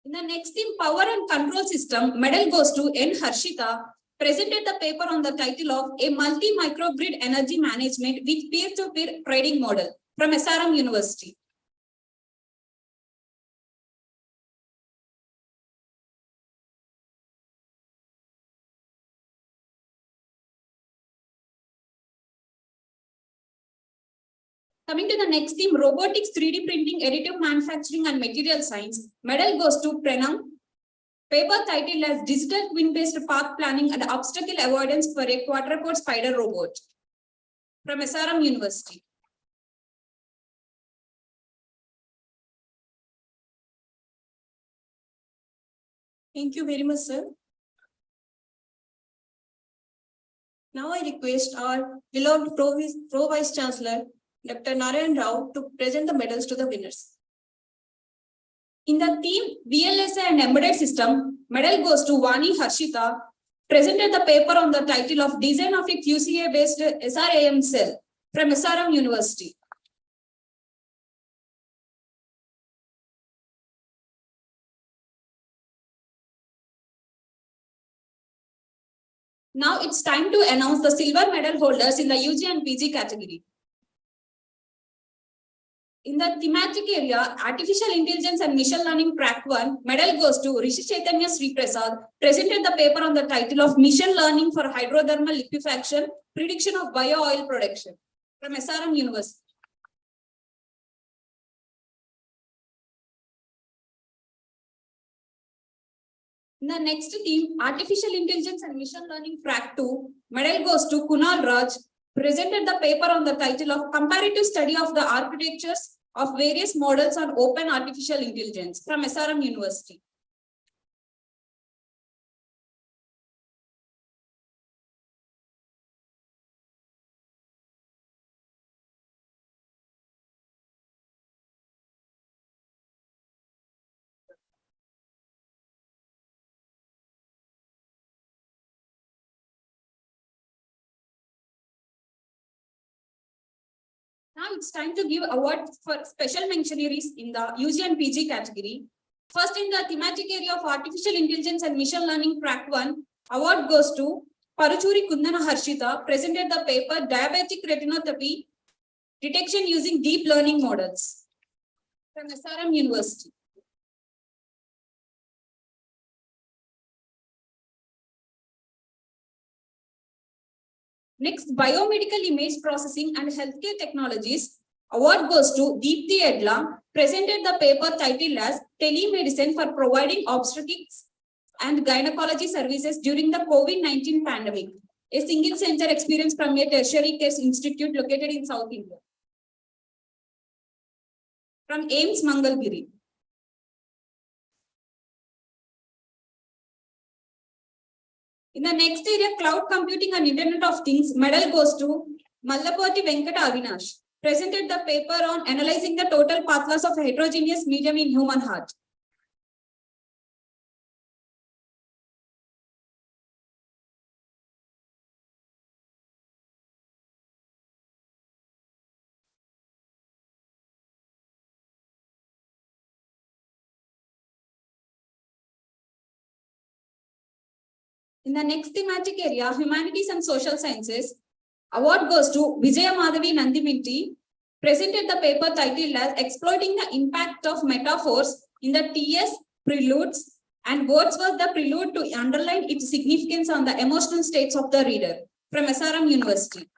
In the next theme, Power and Control System, medal goes to N. Harshita, presented the paper on the title of A Multi-Microgrid Energy Management with Peer-to-Peer Trading Model from SRM University. Coming to the next theme, Robotics, 3D Printing, Additive Manufacturing and Material Science, medal goes to Pranam, paper titled as Digital Twin-Based Path Planning and Obstacle Avoidance for a Quadruped Spider Robot from SRM University. Thank you very much, sir. Now I request our beloved Pro Vice Chancellor, Dr. Narayan Rao, to present the medals to the winners. In the theme VLSI and Embedded System, medal goes to Vani Harshita, presented the paper on the title of Design of a QCA-based SRAM cell from SRM University. Now it's time to announce the silver medal holders in the UG and PG category. In the thematic area, Artificial Intelligence and Machine Learning Track 1, medal goes to Rishi Chaitanya Sri Prasad, presented the paper on the title of Machine Learning for Hydrothermal Liquefaction, Prediction of Bio-Oil Production from SRM University. In the next theme, Artificial Intelligence and Machine Learning Track 2, medal goes to Kunal Raj, presented the paper on the title of Comparative Study of the Architectures of Various Models on Open Artificial Intelligence from SRM University. Now it's time to give award for special mentionaries in the UG and PG category. First, in the thematic area of Artificial Intelligence and Machine Learning Track 1, award goes to Paruchuri Kundana Harshita, presented the paper Diabetic Retinopathy Detection Using Deep Learning Models from SRM University. Next, Biomedical Image Processing and Healthcare Technologies. Award goes to Deepthi Edla, presented the paper titled as Telemedicine for Providing Obstetrics and Gynecology Services During the COVID-19 Pandemic, a single center experience from a tertiary care institute located in South India. From AIMS Mangalgiri. In the next area, Cloud Computing and Internet of Things, medal goes to Mallapati Venkata Avinash, presented the paper on analyzing the total path loss of a heterogeneous medium in human heart. In the next thematic area, Humanities and Social Sciences, award goes to Vijaya Madhavi Nandiminti, presented the paper titled as Exploiting the Impact of Metaphors in the TS Preludes and Wordsworth the Prelude to underline its significance on the emotional states of the reader from SRM University.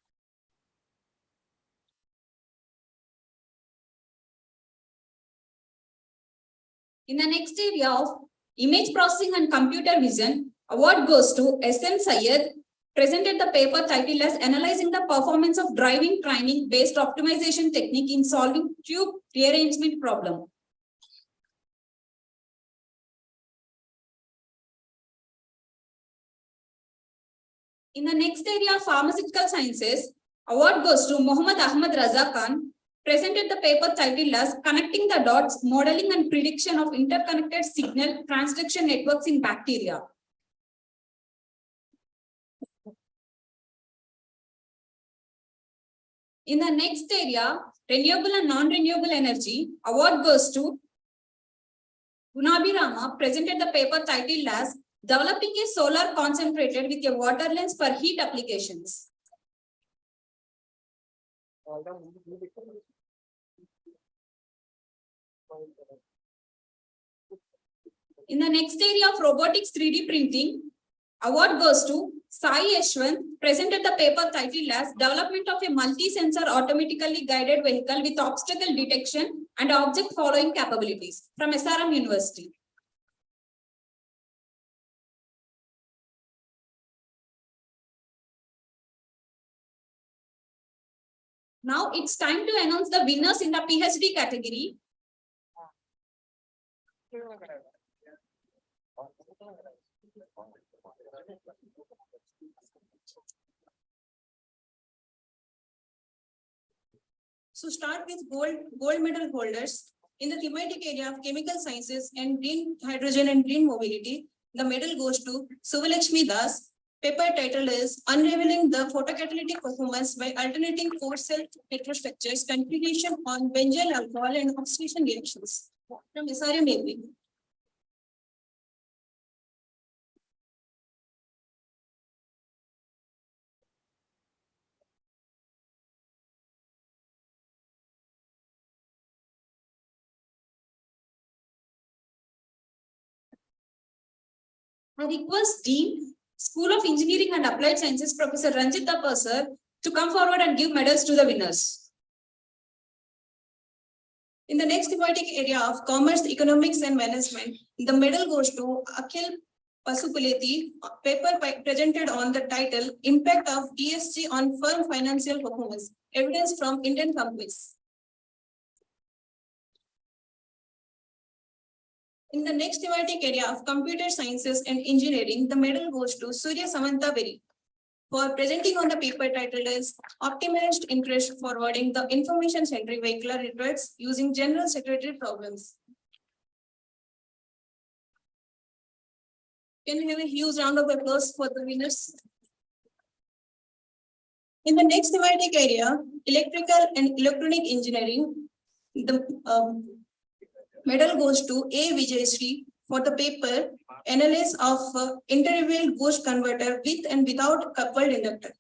In the next area of Image Processing and Computer Vision, award goes to SM Syed, presented the paper titled as Analyzing the Performance of Driving Training Based Optimization Technique in Solving Tube Rearrangement Problem. In the next area of Pharmaceutical Sciences, award goes to Muhammad Ahmad Raza Khan, presented the paper titled as Connecting the Dots, Modeling and Prediction of Interconnected Signal Transduction Networks in Bacteria. In the next area, Renewable and Non-Renewable Energy, award goes to Gunabi Rama, presented the paper titled as Developing a Solar Concentrated with a Water Lens for Heat Applications. In the next area of Robotics 3D Printing, award goes to Sai Yashwant, presented the paper titled as Development of a Multi-Sensor Automatically Guided Vehicle with Obstacle Detection and Object Following Capabilities from SRM University. Now it's time to announce the winners in the PhD category. So start with gold medal holders in the thematic area of chemical sciences and green hydrogen and green mobility. The medal goes to Suvalakshmi Das. Paper title is Unraveling the Photocatalytic Performance by Alternating Core Cell Heterostructures Configuration on Benzyl Alcohol and Oxidation Reactions from SRM AP. I request Dean, School of Engineering and Applied Sciences, Professor Ranjit Dappa sir, to come forward and give medals to the winners. In the next thematic area of commerce, economics and management, the medal goes to Akhil Pasupuleti, paper presented on the title Impact of ESG on Firm Financial Performance, Evidence from Indian Companies. In the next thematic area of computer sciences and engineering, the medal goes to Surya Samanta Beri for presenting on the paper titled as Optimized Interest Forwarding the Information-Centric Vehicular Networks using General Secretary Problems. Can we have a huge round of applause for the winners? In the next thematic area, electrical and electronic engineering, the medal goes to A. Vijayashree for the paper Analysis of Interleaved Boost Converter with and without coupled inductor.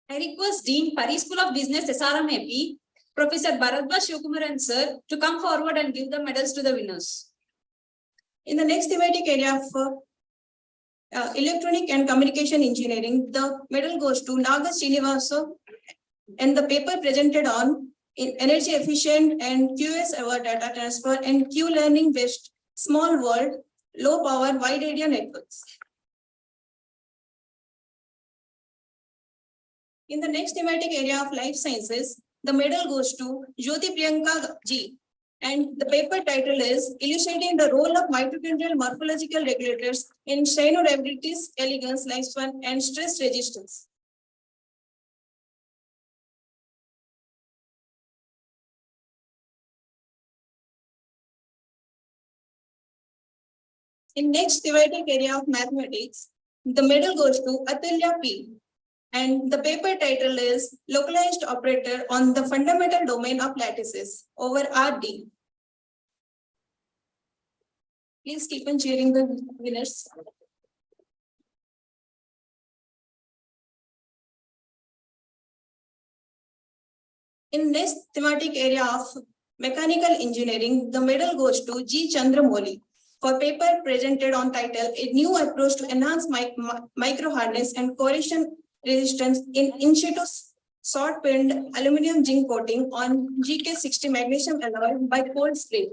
I request Dean, Paris School of Business, SRM AP, Professor Bharadwaj Shivkumaran sir, to come forward and give the medals to the winners. In the next thematic area of electronic and communication engineering, the medal goes to Naga Srinivasa and the paper presented on energy efficient and QoS aware data transfer and Q learning based small world, low power wide area networks. In the next thematic area of life sciences, the medal goes to Jyoti Priyanka Ji, and the paper title is Illustrating the Role of Mitochondrial Morphological Regulators in Cyanodiabetes, Elegans, Lifespan, and Stress Resistance. In next thematic area of mathematics, the medal goes to Atulya P. And the paper title is Localized Operator on the Fundamental Domain of Lattices over RD. Please keep on cheering the winners. In next thematic area of mechanical engineering, the medal goes to G. Chandramouli for paper presented on title A New Approach to Enhance Micro Hardness and Corrosion Resistance in situ short pinned aluminum zinc coating on GK60 magnesium alloy by cold spray.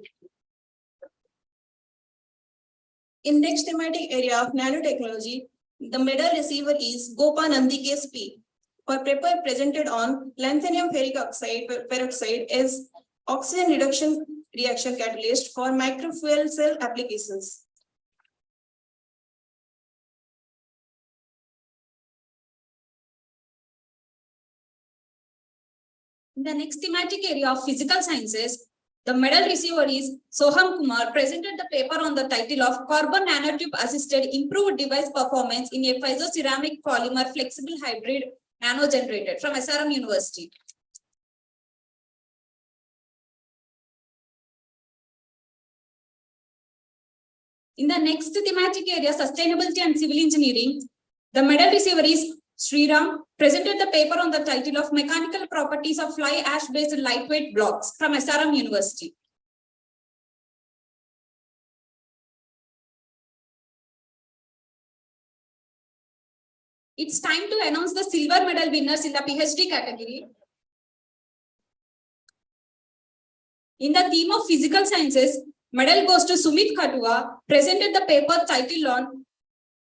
In next thematic area of nanotechnology, the medal receiver is Gopa Nandikesh P for paper presented on lanthanum ferric oxide peroxide as oxygen reduction reaction catalyst for microfuel cell applications. In the next thematic area of physical sciences, the medal receiver is Soham Kumar, presented the paper on the title of Carbon Nanotube Assisted Improved Device Performance in a Piezoceramic Polymer Flexible Hybrid Nano Generated from SRM University. In the next thematic area, sustainability and civil engineering, the medal receiver is Sriram, presented the paper on the title of Mechanical Properties of Fly Ash-Based Lightweight Blocks from SRM University. It's time to announce the silver medal winners in the PhD category. In the theme of physical sciences, medal goes to Sumit Khatua, presented the paper titled on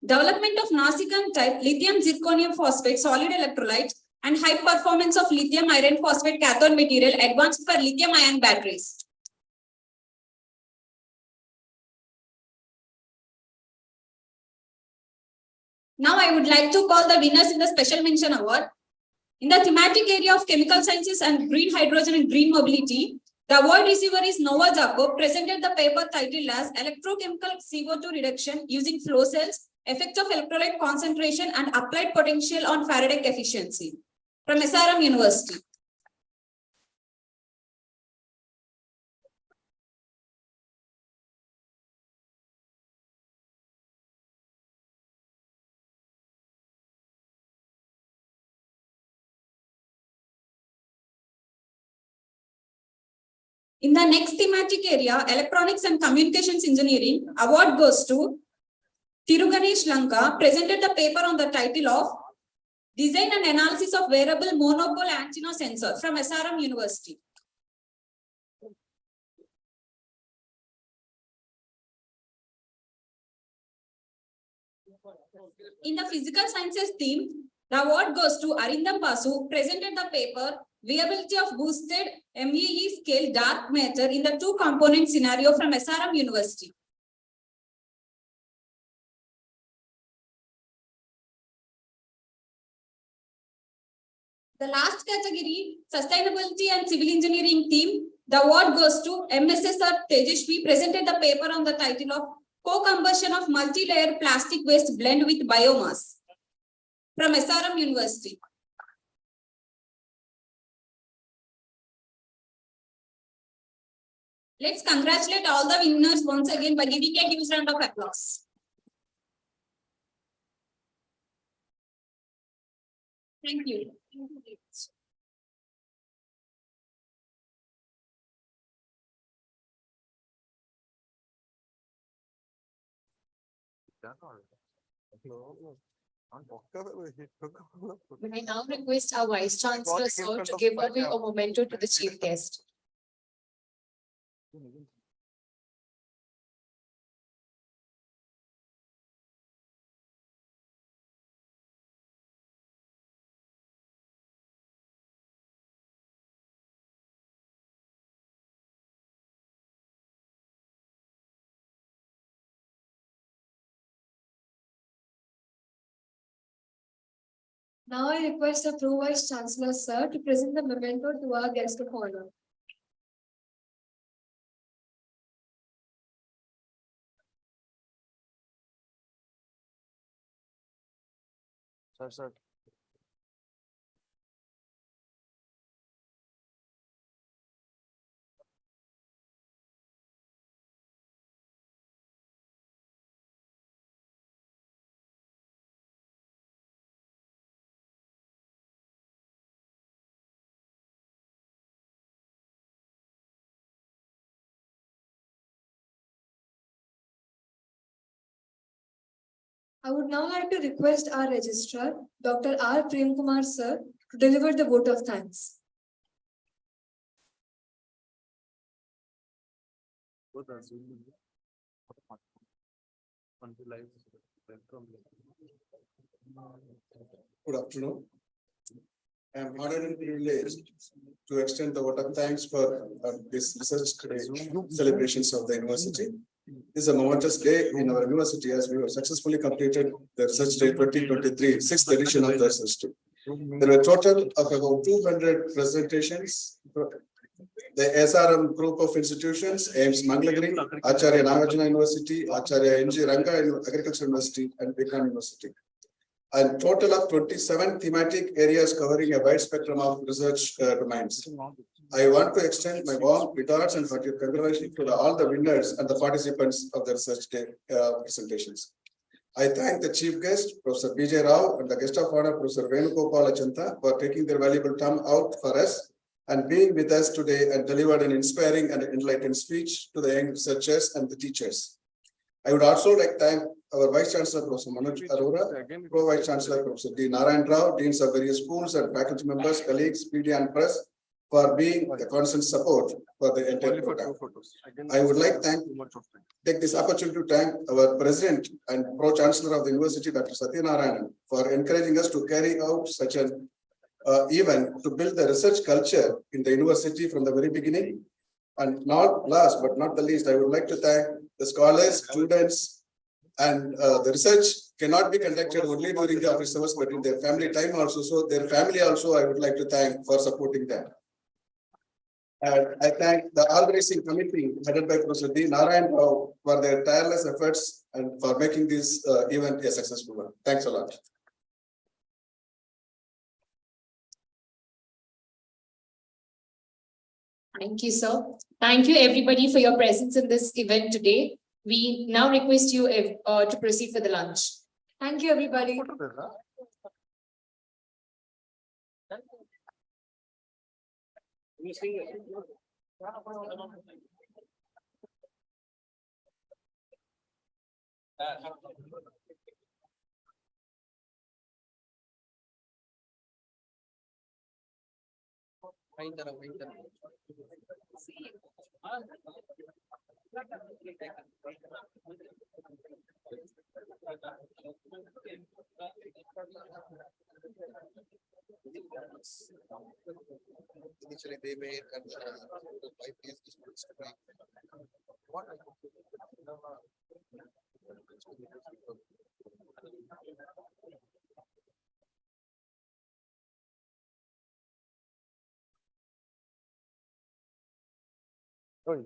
Development of Nassican type lithium zirconium phosphate solid electrolyte and high performance of lithium iron phosphate cathode material advanced for lithium ion batteries. Now I would like to call the winners in the special mention award. In the thematic area of chemical sciences and green hydrogen and green mobility, the award receiver is Nova Jacob, presented the paper titled as Electrochemical CO2 Reduction using Flow Cells, Effect of Electrolyte Concentration and Applied Potential on Faraday Efficiency from SRM University. In the next thematic area, electronics and communications engineering, award goes to Tiruganesh Lanka, presented the paper on the title of Design and Analysis of Wearable Monopole Antenna Sensor from SRM University. In the physical sciences theme, the award goes to Arindam Basu, presented the paper Viability of Boosted MEE Scale Dark Matter in the Two Component Scenario from SRM University. The last category, Sustainability and Civil Engineering theme, the award goes to MSSR Tejashwi, presented the paper on the title of Co-combustion of multi-layer plastic waste blend with biomass from SRM University. Let's congratulate all the winners once again by giving a huge round of applause. Thank you. May I now request our Vice Chancellor, sir, to give away a memento to the chief guest. Now I request the Pro Vice Chancellor, sir, to present the memento to our guest of honor. Sir. I would now like to request our registrar, Dr. R. Prem Kumar, sir, to deliver the vote of thanks. Good afternoon. I am honored and privileged to extend the vote of thanks for this research day celebrations of the university. This is a momentous day in our university as we have successfully completed the Research Day 2023, 6th edition of the Research Day. There were a total of about 200 presentations. The SRM group of institutions, AIMS Mangalagiri, Acharya Nagarjuna University, Acharya NG Ranga Agriculture University, and Vikan University. A total of 27 thematic areas covering a wide spectrum of research domains. I want to extend my warm regards and hearty congratulations to all the winners and the participants of the Research Day presentations. I thank the chief guest, Professor B.J. Rao, and the guest of honor, Professor Venugopal Achanta, for taking their valuable time out for us and being with us today and delivered an inspiring and enlightened speech to the young researchers and the teachers. I would also like to thank our Vice Chancellor, Professor Manoj Arora, Pro Vice Chancellor, Professor D. Narayan Rao, Deans of various schools and faculty members, colleagues, media and press, for being a constant support for the entire program. I would like to take this opportunity to thank our President and Pro Chancellor of the University, Dr. Satyanarayanan, for encouraging us to carry out such an event to build the research culture in the university from the very beginning. And not last but not the least, I would like to thank the scholars, students, and the research cannot be conducted only during the office hours, but in their family time also. So their family also, I would like to thank for supporting them. And I thank the organizing committee headed by Professor D. Narayan Rao for their tireless efforts and for making this event a successful one. Thanks a lot. Thank you, sir. Thank you, everybody, for your presence in this event today. We now request you to proceed for the lunch. Thank you, everybody. Initially, they may pipe is what? Sorry.